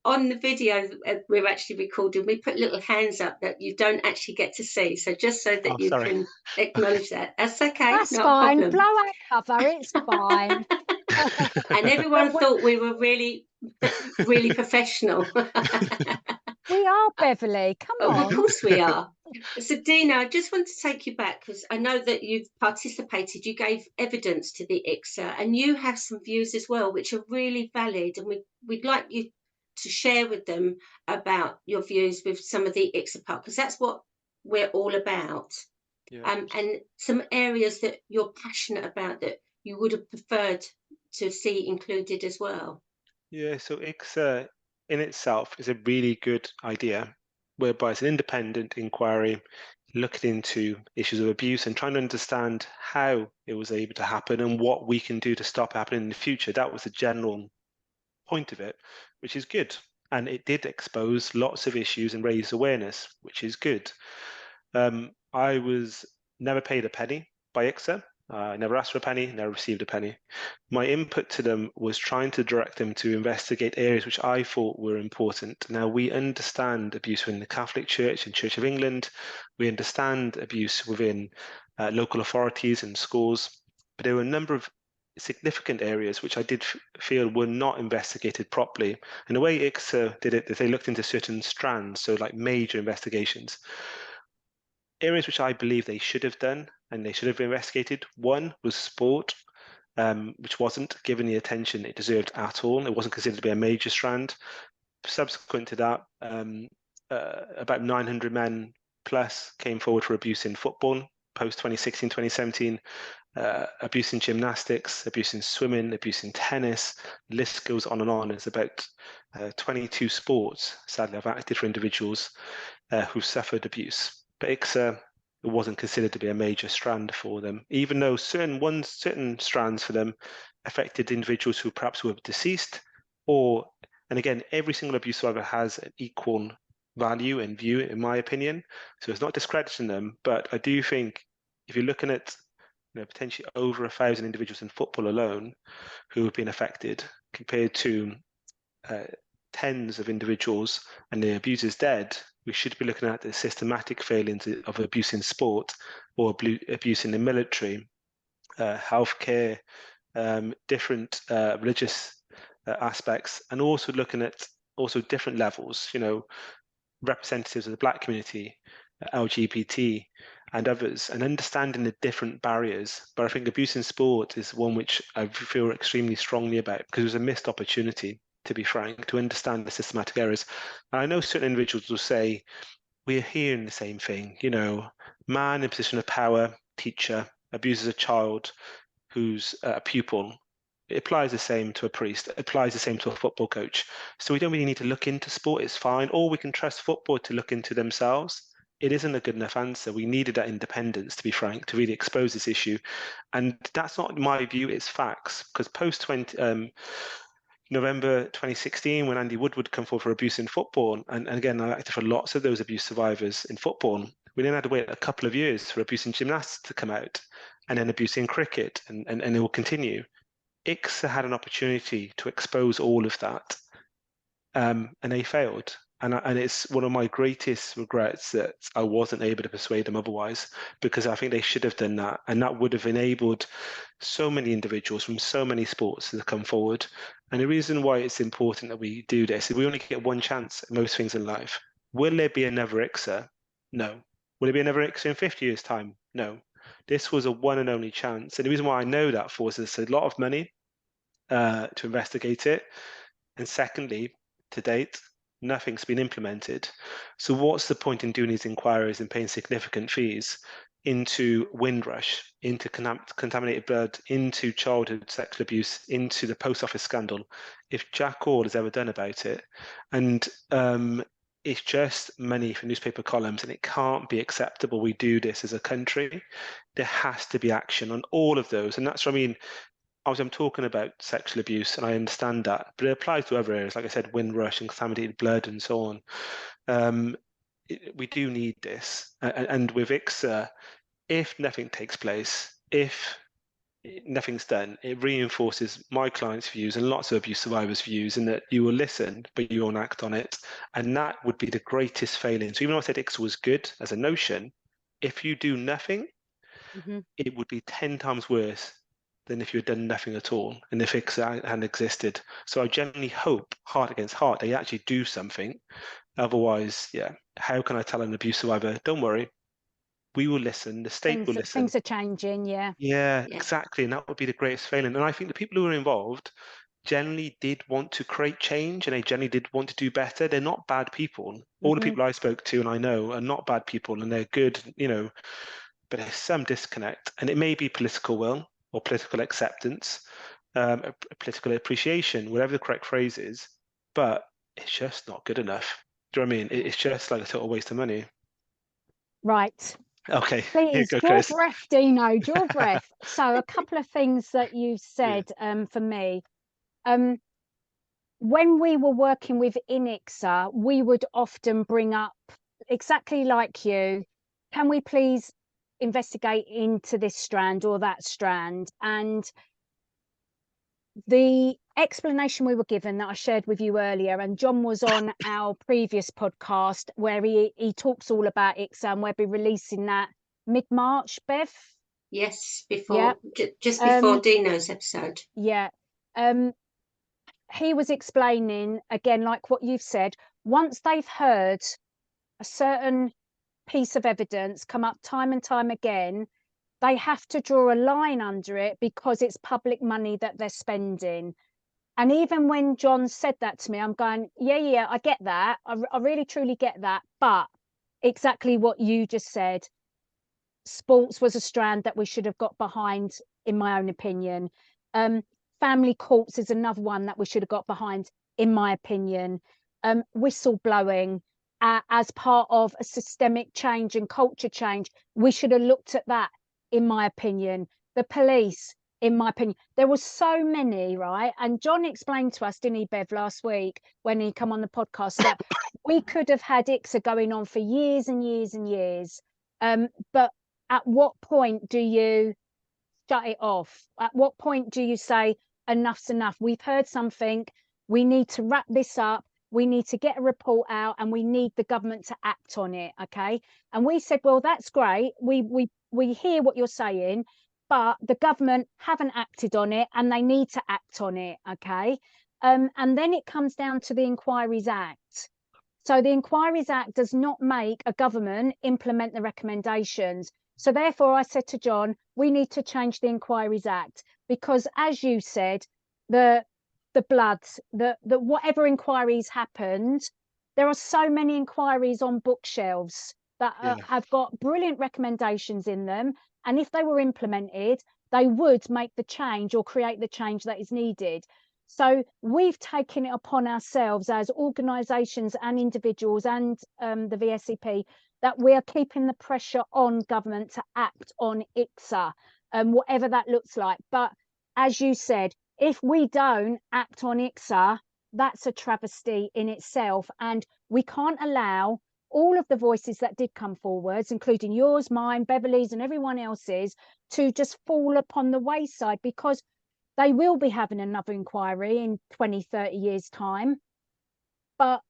On the video we're actually recording, we put little hands up that you don't actually get to see. So just so that you can acknowledge that. That's okay. That's not fine. A problem. Blow out cover. It's fine. And everyone thought we were really, really professional. We are, Beverley. Come on. Of course we are. So, Dina, I just want to take you back because I know that you've participated, you gave evidence to the IICSA, and you have some views as well, which are really valid. And we'd like you to share with them about your views with some of the IICSA part, because that's what we're all about. Yeah. And some areas that you're passionate about that you would have preferred to see included as well. Yeah, so IICSA in itself is a really good idea, whereby it's an independent inquiry looking into issues of abuse and trying to understand how it was able to happen and what we can do to stop it happening in the future. That was the general point of it, which is good. And it did expose lots of issues and raise awareness, which is good. I was never paid a penny by IICSA. I never asked for a penny, never received a penny. My input to them was trying to direct them to investigate areas which I thought were important. Now, we understand abuse within the Catholic Church and Church of England. We understand abuse within local authorities and schools. But there were a number of significant areas which I did feel were not investigated properly. And the way IICSA did it is they looked into certain strands, so like major investigations. Areas which I believe they should have done and they should have investigated. One was sport, which wasn't given the attention it deserved at all. It wasn't considered to be a major strand. Subsequent to that, about 900 men plus came forward for abuse in football, post 2016, 2017, abuse in gymnastics, abuse in swimming, abuse in tennis. The list goes on and on. It's about 22 sports, sadly, I've acted for individuals who've suffered abuse. But IICSA wasn't considered to be a major strand for them, even though certain strands for them affected individuals who perhaps were deceased, and again, every single abuse survivor has an equal value and view, in my opinion. So it's not discrediting them, but I do think if you're looking at potentially over 1,000 individuals in football alone who have been affected, compared to tens of individuals and the abuser's dead, we should be looking at the systematic failings of abuse in sport or abuse in the military, healthcare, different religious aspects, and also looking at also different levels, representatives of the Black community, LGBT, and others, and understanding the different barriers. But I think abuse in sport is one which I feel extremely strongly about because it was a missed opportunity, to be frank, to understand the systematic errors. And I know certain individuals will say, we're hearing the same thing, man in position of power, teacher, abuses a child who's a pupil. It applies the same to a priest, it applies the same to a football coach. So we don't really need to look into sport, it's fine. Or we can trust football to look into themselves. It isn't a good enough answer. We needed that independence, to be frank, to really expose this issue. And that's not my view, it's facts. Because post November 2016, when Andy Woodward come forward for abuse in football, and again, I acted for lots of those abuse survivors in football, we then had to wait a couple of years for abuse in gymnastics to come out, and then abuse in cricket, and it will continue. IICSA had an opportunity to expose all of that, and they failed. And it's one of my greatest regrets that I wasn't able to persuade them otherwise, because I think they should have done that. And that would have enabled so many individuals from so many sports to come forward. And the reason why it's important that we do this is we only get one chance at most things in life. Will there be another IICSA? No. Will there be another IICSA in 50 years' time? No. This was a one and only chance. And the reason why I know that for is it's a lot of money to investigate it. And secondly, to date, nothing's been implemented. So what's the point in doing these inquiries and paying significant fees into Windrush, into contaminated blood, into childhood sexual abuse, into the post office scandal, if jack all has ever done about it? And it's just money for newspaper columns, and it can't be acceptable we do this as a country. There has to be action on all of those. And that's what I mean. I'm talking about sexual abuse, and I understand that, but it applies to other areas, like I said, Windrush and contaminated blood and so on. We do need this. And with IICSA, if nothing takes place, if nothing's done, it reinforces my clients' views and lots of abuse survivors' views, in that you will listen, but you won't act on it. And that would be the greatest failing. So even though I said IICSA was good as a notion, if you do nothing, it would be 10 times worse than if you had done nothing at all, and if IICSA hadn't existed. So I genuinely hope, heart against heart, they actually do something, Otherwise, how can I tell an abuse survivor, don't worry, we will listen, the state will listen. Things are changing, Yeah, exactly. And that would be the greatest failing. And I think the people who are involved generally did want to create change, and they generally did want to do better. They're not bad people. All the people I spoke to and I know are not bad people, and they're good, but there's some disconnect. And it may be political will or political acceptance, political appreciation, whatever the correct phrase is, but it's just not good enough. Do you know what I mean? It's just like a total waste of money. Right. Okay. Please, Go, draw Chris. breath, Dino, draw breath. So a couple of things that you said for me. When we were working with IICSA, we would often bring up, exactly like you, can we please investigate into this strand or that strand? And the explanation we were given that I shared with you earlier, and John was on our previous podcast where he talks all about IICSA, and we'll be releasing that mid-March, Bev? Yes, just before Dino's episode. Yeah. He was explaining, again, like what you've said, once they've heard a certain piece of evidence come up time and time again, they have to draw a line under it because it's public money that they're spending. And even when John said that to me, I'm going, yeah, I get that. I really, truly get that. But exactly what you just said, sports was a strand that we should have got behind, in my own opinion. Family courts is another one that we should have got behind, in my opinion. Whistleblowing as part of a systemic change and culture change, we should have looked at that, in my opinion. The police, in my opinion. There were so many, right? And John explained to us, didn't he, Bev, last week when he come on the podcast, that we could have had IICSA going on for years and years and years. But at what point do you shut it off? At what point do you say enough's enough? We've heard something. We need to wrap this up. We need to get a report out, and we need the government to act on it. Okay. And we said, well, that's great. We hear what you're saying, but the government haven't acted on it, and they need to act on it. Okay. And then it comes down to the Inquiries Act. So the Inquiries Act does not make a government implement the recommendations. So therefore, I said to John, we need to change the Inquiries Act, because, as you said, the bloods, the whatever inquiries happened, there are so many inquiries on bookshelves that have got brilliant recommendations in them. And if they were implemented, they would make the change or create the change that is needed. So we've taken it upon ourselves as organisations and individuals and the VSEP that we are keeping the pressure on government to act on IICSA, whatever that looks like. But as you said, if we don't act on IICSA, that's a travesty in itself. And we can't allow all of the voices that did come forwards, including yours, mine, Beverley's and everyone else's, to just fall upon the wayside, because they will be having another inquiry in 20, 30 years' time. But,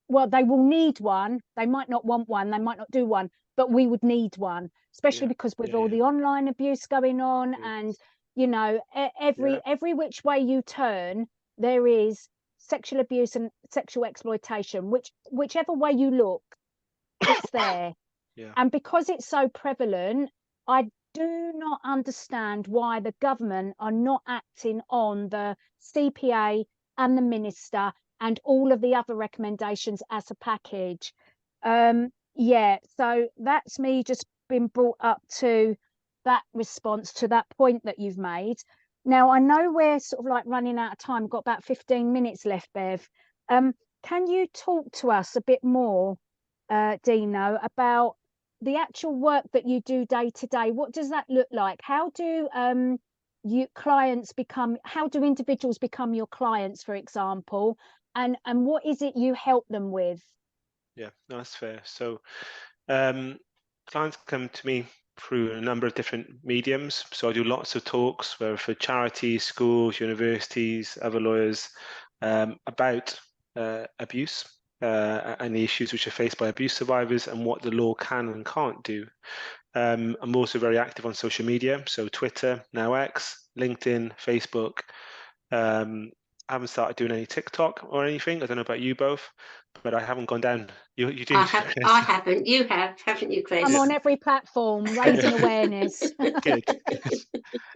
well, they will need one. They might not want one. They might not do one, but we would need one, especially because with all the online abuse going on and, you know, every which way you turn, there is sexual abuse and sexual exploitation, whichever way you look, it's there. And because it's so prevalent, I do not understand why the government are not acting on the CPA and the minister and all of the other recommendations as a package. So that's me just been brought up to that response to that point that you've made. Now, I know we're sort of like running out of time. We've got about 15 minutes left, Bev. Can you talk to us a bit more, Dino, about the actual work that you do day to day? What does that look like? How do how do individuals become your clients, for example? And what is it you help them with? Yeah, no, that's fair. So clients come to me through a number of different mediums. So I do lots of talks, whether for charities, schools, universities, other lawyers, about abuse and the issues which are faced by abuse survivors and what the law can and can't do. I'm also very active on social media, so Twitter, now X, LinkedIn, Facebook, I haven't started doing any TikTok or anything. I don't know about you both, but I haven't gone down. You do, Chris? I haven't. You have, haven't you, Chris? I'm on every platform, raising awareness. Good.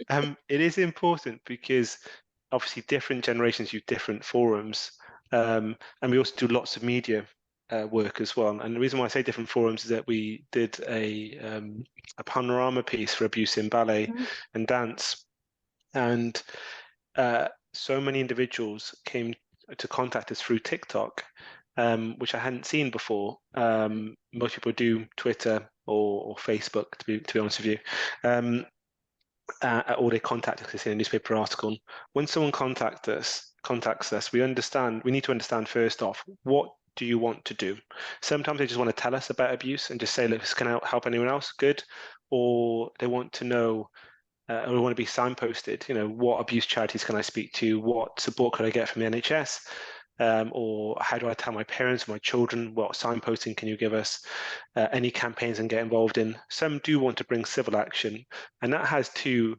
It is important because obviously different generations use different forums, and we also do lots of media work as well. And the reason why I say different forums is that we did a panorama piece for abuse in ballet and dance, and so many individuals came to contact us through TikTok, which I hadn't seen before. Most people do Twitter or Facebook, to be honest with you. Or they contact us in a newspaper article. When someone contacts us, we need to understand first off, what do you want to do? Sometimes they just want to tell us about abuse and just say, look, can I help anyone else? Good. Or they want to know, or we want to be signposted, what abuse charities can I speak to? What support could I get from the NHS? Or how do I tell my parents, my children, what signposting can you give us? Any campaigns and get involved in. Some do want to bring civil action, and that has two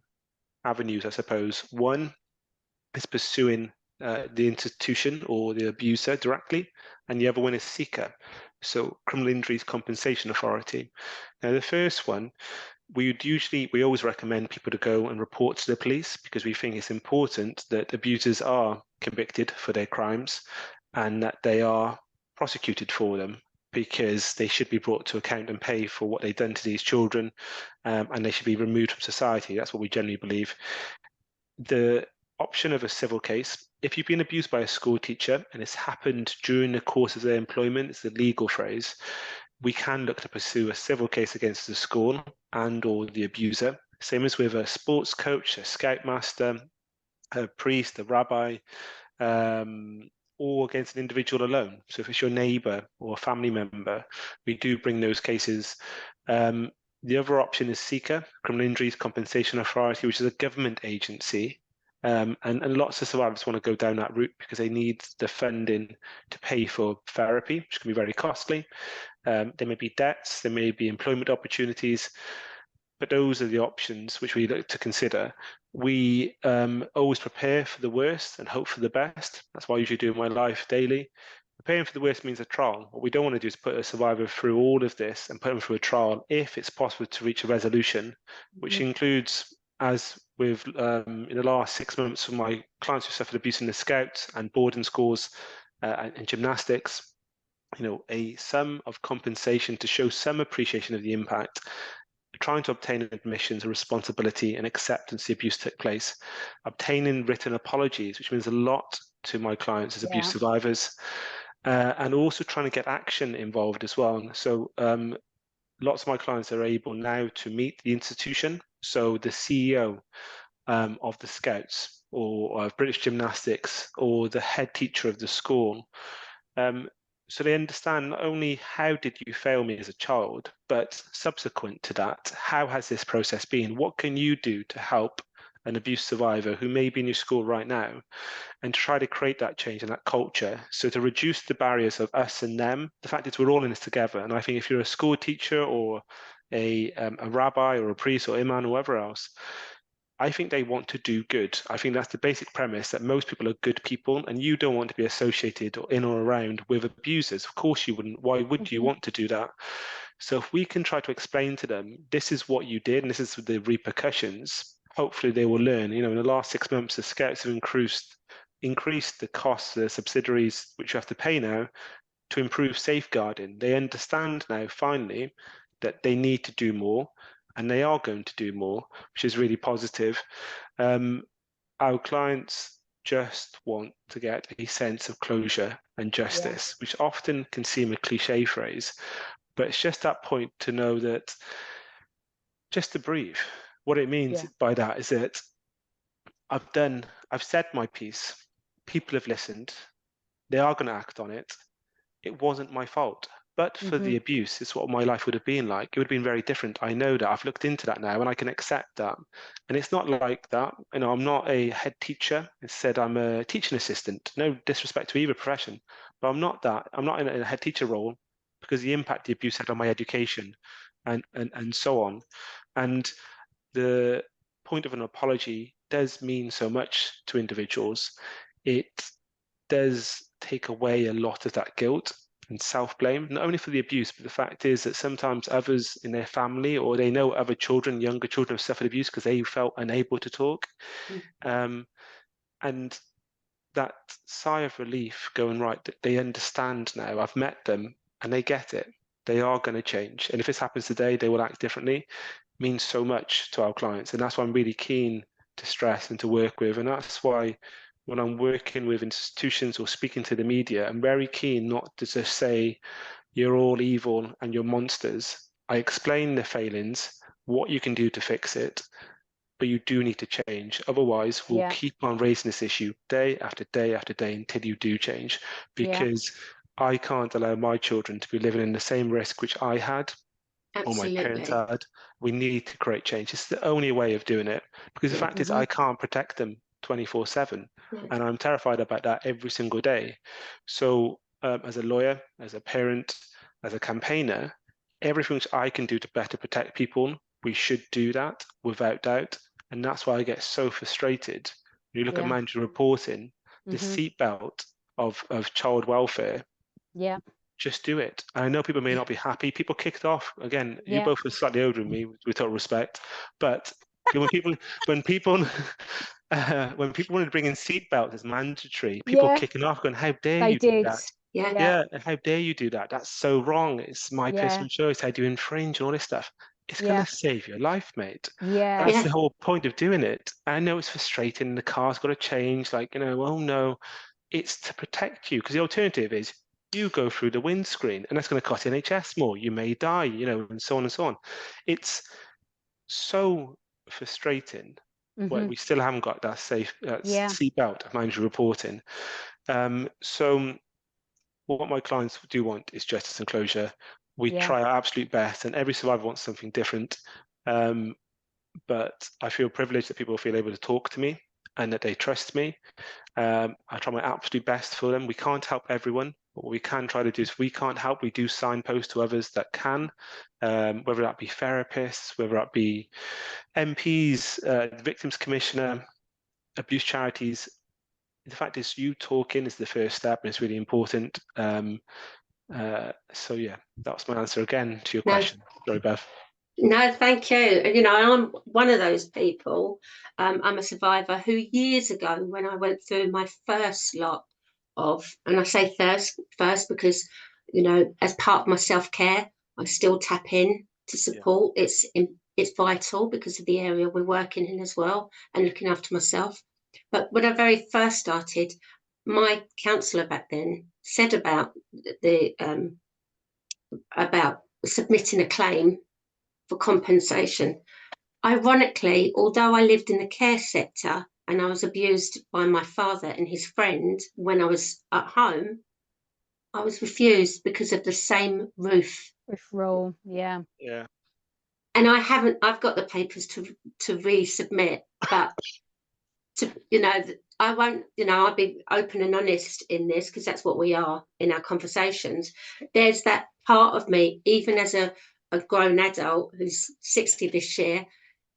avenues, I suppose. One is pursuing the institution or the abuser directly, and the other one is SICA, so Criminal Injuries Compensation Authority. Now, the first one, we always recommend people to go and report to the police because we think it's important that abusers are convicted for their crimes and that they are prosecuted for them, because they should be brought to account and pay for what they've done to these children, and they should be removed from society. That's what we generally believe. The option of a civil case, if you've been abused by a school teacher and it's happened during the course of their employment, it's the legal phrase, we can look to pursue a civil case against the school and or the abuser. Same as with a sports coach, a scoutmaster, a priest, a rabbi, or against an individual alone. So if it's your neighbour or a family member, we do bring those cases. The other option is SICA, Criminal Injuries Compensation Authority, which is a government agency. And lots of survivors want to go down that route because they need the funding to pay for therapy, which can be very costly. There may be debts, there may be employment opportunities, but those are the options which we look to consider. We always prepare for the worst and hope for the best. That's why I usually do in my life daily. Preparing for the worst means a trial. What we don't want to do is put a survivor through all of this and put them through a trial if it's possible to reach a resolution, which includes, as with in the last 6 months for my clients who suffered abuse in the Scouts and boarding schools and gymnastics, a sum of compensation to show some appreciation of the impact, trying to obtain admissions, a responsibility and acceptance the abuse took place, obtaining written apologies, which means a lot to my clients as abuse survivors, and also trying to get action involved as well. So lots of my clients are able now to meet the institution. So the CEO of the Scouts or of British Gymnastics or the head teacher of the school, so they understand not only how did you fail me as a child, but subsequent to that, how has this process been? What can you do to help an abuse survivor who may be in your school right now, and try to create that change and that culture? So to reduce the barriers of us and them, the fact is we're all in this together. And I think if you're a school teacher or a rabbi or a priest or imam or whoever else, I think they want to do good. I think that's the basic premise, that most people are good people, and you don't want to be associated or in or around with abusers. Of course you wouldn't. Why would you want to do that? So if we can try to explain to them, this is what you did and this is the repercussions, hopefully they will learn. In the last 6 months, the Scouts have increased the costs, the subsidiaries which you have to pay now to improve safeguarding. They understand now, finally, that they need to do more, and they are going to do more, which is really positive. Our clients just want to get a sense of closure and justice, which often can seem a cliche phrase, but it's just that point to know that, just to breathe. What it means by that is that I've said my piece, people have listened, they are going to act on it. It wasn't my fault. But for the abuse, it's what my life would have been like. It would have been very different. I know that. I've looked into that now and I can accept that. And it's not like that. I'm not a head teacher. Instead, I'm a teaching assistant. No disrespect to either profession. But I'm not that. I'm not in a head teacher role because the impact the abuse had on my education and so on. And the point of an apology does mean so much to individuals. it does take away a lot of that guilt and self-blame, not only for the abuse, but the fact is that sometimes others in their family, or they know other children, younger children, have suffered abuse because they felt unable to talk. And that sigh of relief going, right, they understand now, I've met them and they get it. They are going to change. And if this happens today, they will act differently, means so much to our clients. And that's why I'm really keen to stress and to work with. And that's why when I'm working with institutions or speaking to the media, I'm very keen not to just say, you're all evil and you're monsters. I explain the failings, what you can do to fix it, but you do need to change. Otherwise, we'll keep on raising this issue day after day after day until you do change, because I can't allow my children to be living in the same risk which I had. Absolutely. Or my parents had. We need to create change. It's the only way of doing it, because the fact is I can't protect them 24/7, and I'm terrified about that every single day. So as a lawyer, as a parent, as a campaigner, everything which I can do to better protect people, we should do that without doubt. And that's why I get so frustrated. When you look at mandatory reporting, the seatbelt of child welfare, just do it. I know people may not be happy. People kicked off. Again, you both are slightly older than me, with total respect. But when people when people wanted to bring in seatbelts as mandatory, people kicking off, going, "How dare you do that?" Yeah, how dare you do that? That's so wrong. It's my personal choice. How do you infringe and all this stuff? It's going to save your life, mate. That's the whole point of doing it. I know it's frustrating. The car's got to change. Like, oh no, it's to protect you, because the alternative is you go through the windscreen and that's going to cost NHS more. You may die, and so on and so on. It's so frustrating. Well, we still haven't got that safe seatbelt of mandatory reporting. So what my clients do want is justice and closure. We try our absolute best, and every survivor wants something different. But I feel privileged that people feel able to talk to me and that they trust me. I try my absolute best for them. We can't help everyone. What we can try to do is, if we can't help, we do signpost to others that can, whether that be therapists, whether that be MPs, the Victims Commissioner, abuse charities. The fact is, you talking is the first step, and it's really important. So yeah, that was my answer again to your question. Sorry, Bev. No, thank you. I'm one of those people. I'm a survivor who years ago, when I went through my first lot of, and I say first because, as part of my self-care, I still tap in to support. It's vital because of the area we're working in as well, and looking after myself. But when I very first started, my counsellor back then said about submitting a claim for compensation. Ironically, although I lived in the care sector and I was abused by my father and his friend when I was at home, I was refused because of the same roof roll. And I've got the papers to resubmit, but I won't, I'll be open and honest in this, because that's what we are in our conversations. There's that part of me, even as a grown adult who's 60 this year,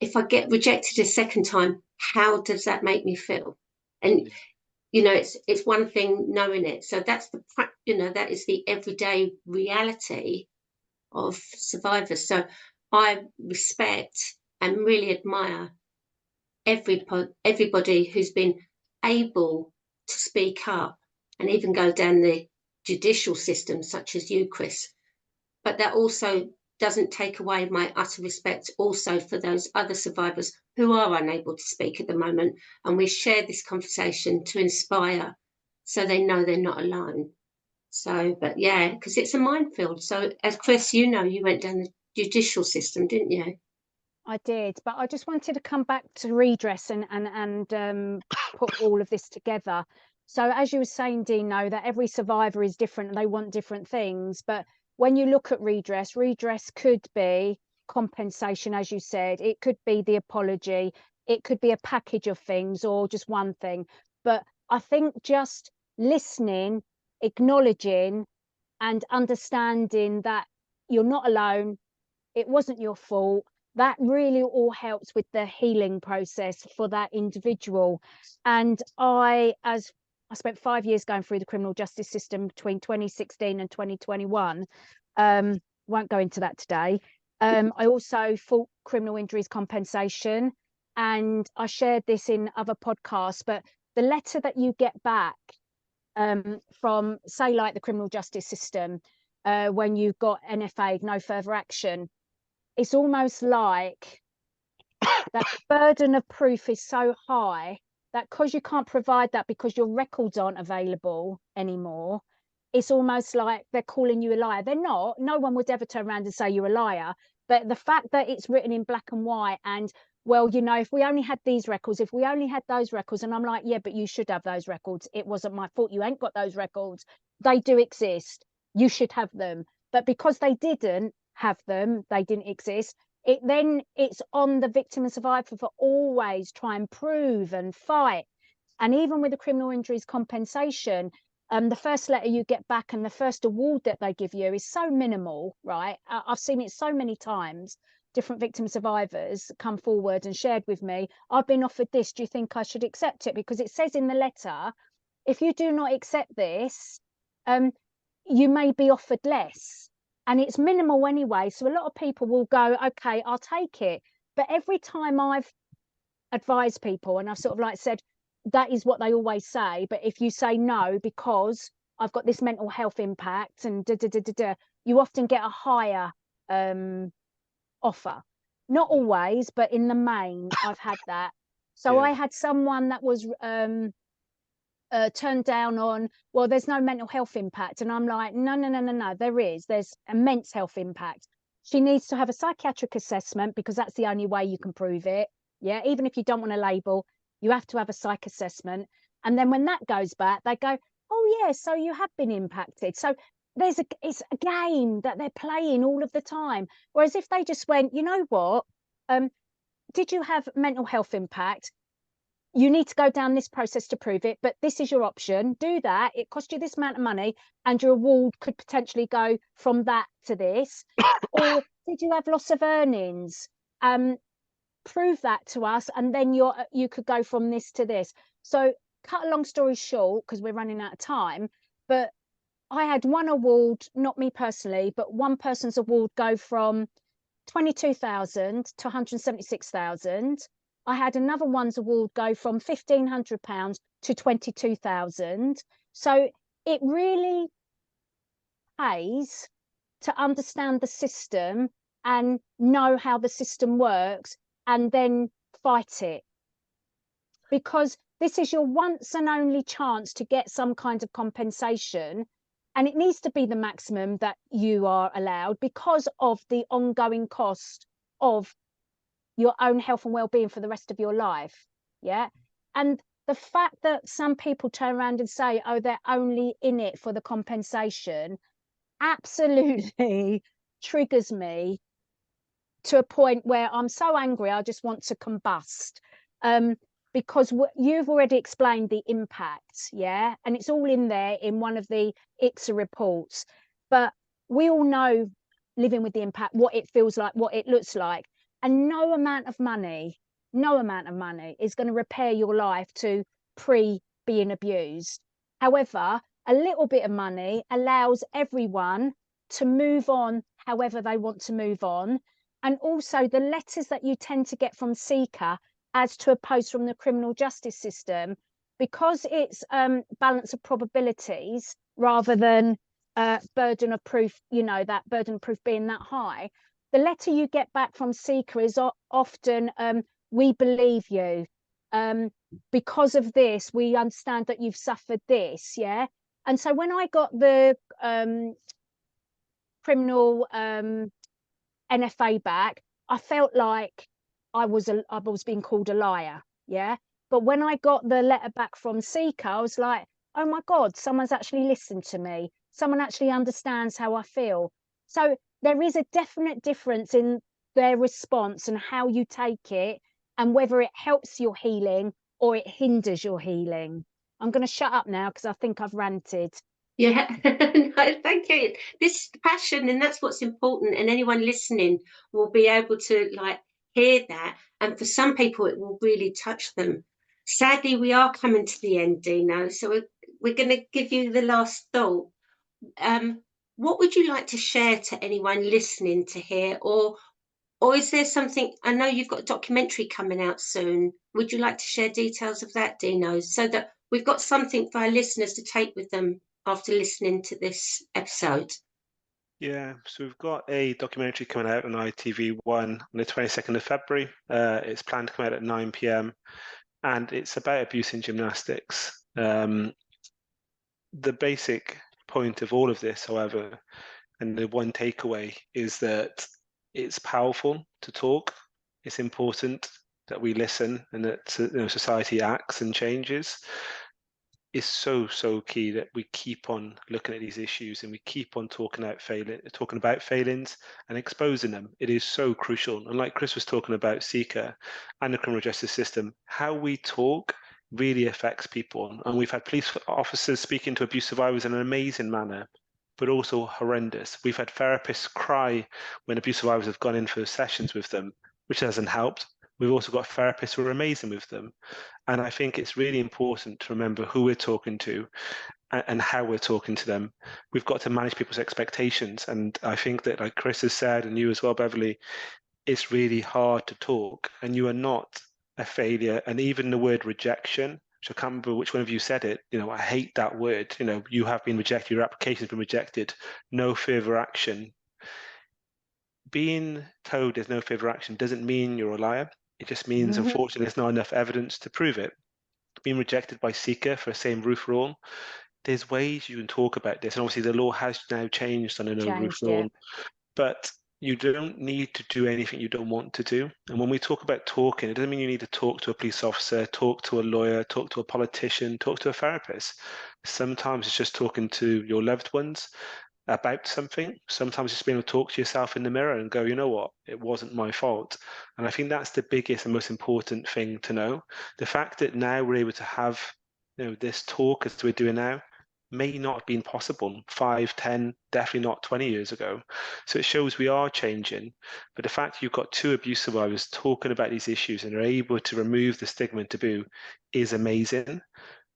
if I get rejected a second time, how does that make me feel? And it's one thing knowing it. So that's that is the everyday reality of survivors. So I respect and really admire everybody who's been able to speak up and even go down the judicial system, such as you, Chris. But that also doesn't take away my utter respect also for those other survivors who are unable to speak at the moment. And we share this conversation to inspire, so they know they're not alone. So, but yeah, because it's a minefield. So as Chris, you went down the judicial system, didn't you? I did, but I just wanted to come back to redress and put all of this together. So as you were saying, Dino, that every survivor is different and they want different things. But when you look at redress could be compensation, as you said. It could be the apology. It could be a package of things, or just one thing. But I think just listening, acknowledging and understanding that you're not alone, it wasn't your fault, that really all helps with the healing process for that individual. And I, as I spent 5 years going through the criminal justice system between 2016 and 2021. Won't go into that today. I also fought criminal injuries compensation, and I shared this in other podcasts, but the letter that you get back from, say, like the criminal justice system, when you've got NFA, no further action, it's almost like that burden of proof is so high that because you can't provide that because your records aren't available anymore, it's almost like they're calling you a liar. They're not. No one would ever turn around and say you're a liar. But the fact that it's written in black and white and, well, you know, if we only had these records, if we only had those records, and I'm like, yeah, but you should have those records. It wasn't my fault. You ain't got those records. They do exist. You should have them. But because they didn't have them, they didn't exist. It's on the victim and survivor for always try and prove and fight. And even with the criminal injuries compensation, the first letter you get back and the first award that they give you is so minimal, right? I've seen it so many times. Different victim survivors come forward and shared with me, I've been offered this, do you think I should accept it? Because it says in the letter, if you do not accept this, you may be offered less. And it's minimal anyway. So a lot of people will go, okay, I'll take it. But every time I've advised people and I've sort of like said, that is what they always say. But if you say no, because I've got this mental health impact and you often get a higher offer. Not always, but in the main, I've had that. So I had someone that was turned down on, well, there's no mental health impact. And I'm like, no, there is. There's immense health impact. She needs to have a psychiatric assessment because that's the only way you can prove it. Yeah, even if you don't want a label, you have to have a psych assessment. And then when that goes back, they go, oh, yeah, so you have been impacted. So it's a game that they're playing all of the time. Whereas if they just went, you know what, did you have mental health impact? You need to go down this process to prove it, but this is your option. Do that. It cost you this amount of money, and your award could potentially go from that to this. Or did you have loss of earnings? Prove that to us, and then you could go from this to this. So cut a long story short, because we're running out of time, but I had one award, not me personally, but one person's award go from 22,000 to 176,000. I had another one's award go from £1,500 to 22,000. So it really pays to understand the system and know how the system works and then fight it. Because this is your once and only chance to get some kind of compensation. And it needs to be the maximum that you are allowed because of the ongoing cost of your own health and well-being for the rest of your life. Yeah. And the fact that some people turn around and say, oh, they're only in it for the compensation, absolutely triggers me to a point where I'm so angry I just want to combust. Because you've already explained the impact, yeah? And it's all in there in one of the IICSA reports. But we all know, living with the impact, what it feels like, what it looks like. And no amount of money is going to repair your life to pre-being abused. However, a little bit of money allows everyone to move on however they want to move on. And also the letters that you tend to get from SEEKA as to opposed from the criminal justice system, because it's balance of probabilities rather than burden of proof, you know, that burden of proof being that high. The letter you get back from SEEKA is often, we believe you. Because of this, we understand that you've suffered this, yeah? And so when I got the criminal NFA back, I felt like I was being called a liar, yeah? But when I got the letter back from SEEKA, I was like, oh my God, someone's actually listened to me. Someone actually understands how I feel. So there is a definite difference in their response and how you take it and whether it helps your healing or it hinders your healing. I'm going to shut up now because I think I've ranted. Yeah, no, thank you. This passion, and that's what's important, and anyone listening will be able to like hear that, and for some people it will really touch them. Sadly, we are coming to the end, Dino, so we're we're going to give you the last thought. What would you like to share to anyone listening to hear, or is there something? I know you've got a documentary coming out soon. Would you like to share details of that, Dino, so that we've got something for our listeners to take with them after listening to this episode? Yeah, so we've got a documentary coming out on ITV1 on the 22nd of February. It's planned to come out at 9 p.m. and it's about abuse in gymnastics. The basic point of all of this, however, and the one takeaway is that it's powerful to talk. It's important that we listen and that society acts and changes. It's so key that we keep on looking at these issues and we keep on talking about failings and exposing them. It is so crucial. And like Chris was talking about SICA and the criminal justice system, how we talk really affects people. And we've had police officers speaking to abuse survivors in an amazing manner, but also horrendous. We've had therapists cry when abuse survivors have gone in for sessions with them, which hasn't helped. We've also got therapists who are amazing with them. And I think it's really important to remember who we're talking to and how we're talking to them. We've got to manage people's expectations. And I think that, like Chris has said, and you as well, Beverley, it's really hard to talk, and you are not a failure. And even the word rejection, which I can't remember which one of you said it, I hate that word. You have been rejected, your application's been rejected, no further action. Being told there's no further action doesn't mean you're a liar. It just means, unfortunately, there's not enough evidence to prove it. Being rejected by SICA for a same roof rule, there's ways you can talk about this. And obviously the law has now changed on a no roof rule, but you don't need to do anything you don't want to do. And when we talk about talking, it doesn't mean you need to talk to a police officer, talk to a lawyer, talk to a politician, talk to a therapist. Sometimes it's just talking to your loved ones about something. Sometimes just being able to talk to yourself in the mirror and go, you know what, it wasn't my fault. And I think that's the biggest and most important thing to know. The fact that now we're able to have this talk as we're doing now may not have been possible 5, 10, definitely not 20 years ago. So it shows we are changing. But the fact you've got 2 abuse survivors talking about these issues and are able to remove the stigma and taboo is amazing.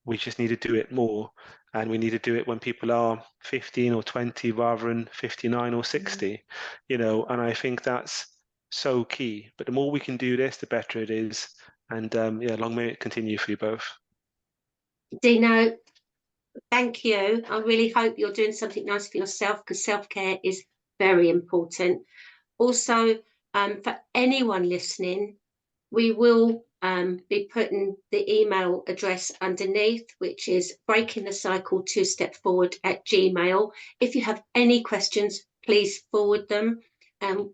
We just need to do it more. And we need to do it when people are 15 or 20 rather than 59 or 60, and I think that's so key. But the more we can do this, the better it is. And long may it continue for you both. Dino, thank you. I really hope you're doing something nice for yourself, because self-care is very important. Also, for anyone listening, we will be putting the email address underneath, which is breakingthecycle2stepforward@gmail.com. If you have any questions, please forward them.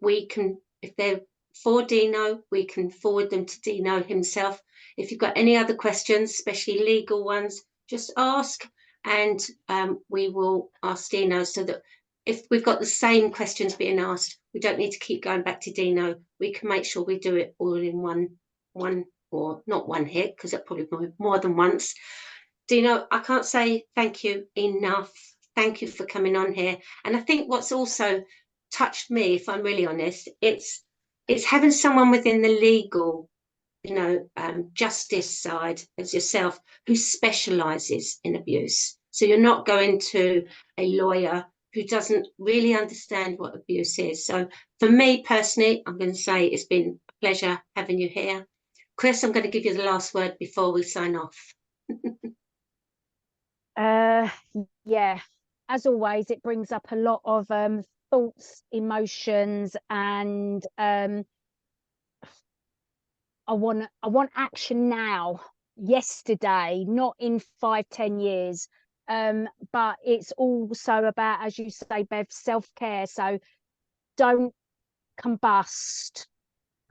We can, if they're for Dino, we can forward them to Dino himself. If you've got any other questions, especially legal ones, just ask, and we will ask Dino, so that if we've got the same questions being asked, we don't need to keep going back to Dino. We can make sure we do it all in one or not one hit, because it'll probably be more than once. Dino, I can't say thank you enough. Thank you for coming on here. And I think what's also touched me, if I'm really honest, it's having someone within the legal justice side as yourself who specializes in abuse. So you're not going to a lawyer who doesn't really understand what abuse is. So for me personally, I'm going to say it's been a pleasure having you here. Chris, I'm going to give you the last word before we sign off. Yeah, as always, it brings up a lot of thoughts, emotions, and I want action now, yesterday, not in 5-10 years. But it's also about, as you say, Bev, self-care. So don't combust,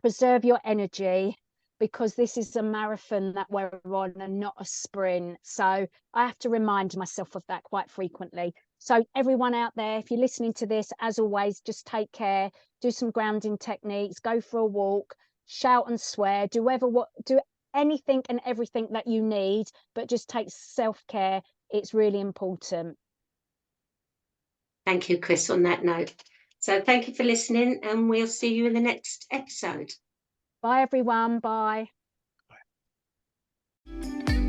preserve your energy, because this is a marathon that we're on and not a sprint. So I have to remind myself of that quite frequently. So everyone out there, if you're listening to this, as always, just take care, do some grounding techniques, go for a walk, shout and swear, do anything and everything that you need, but just take self-care. It's really important. Thank you, Chris, on that note. So thank you for listening, and we'll see you in the next episode. Bye, everyone. Bye. Bye.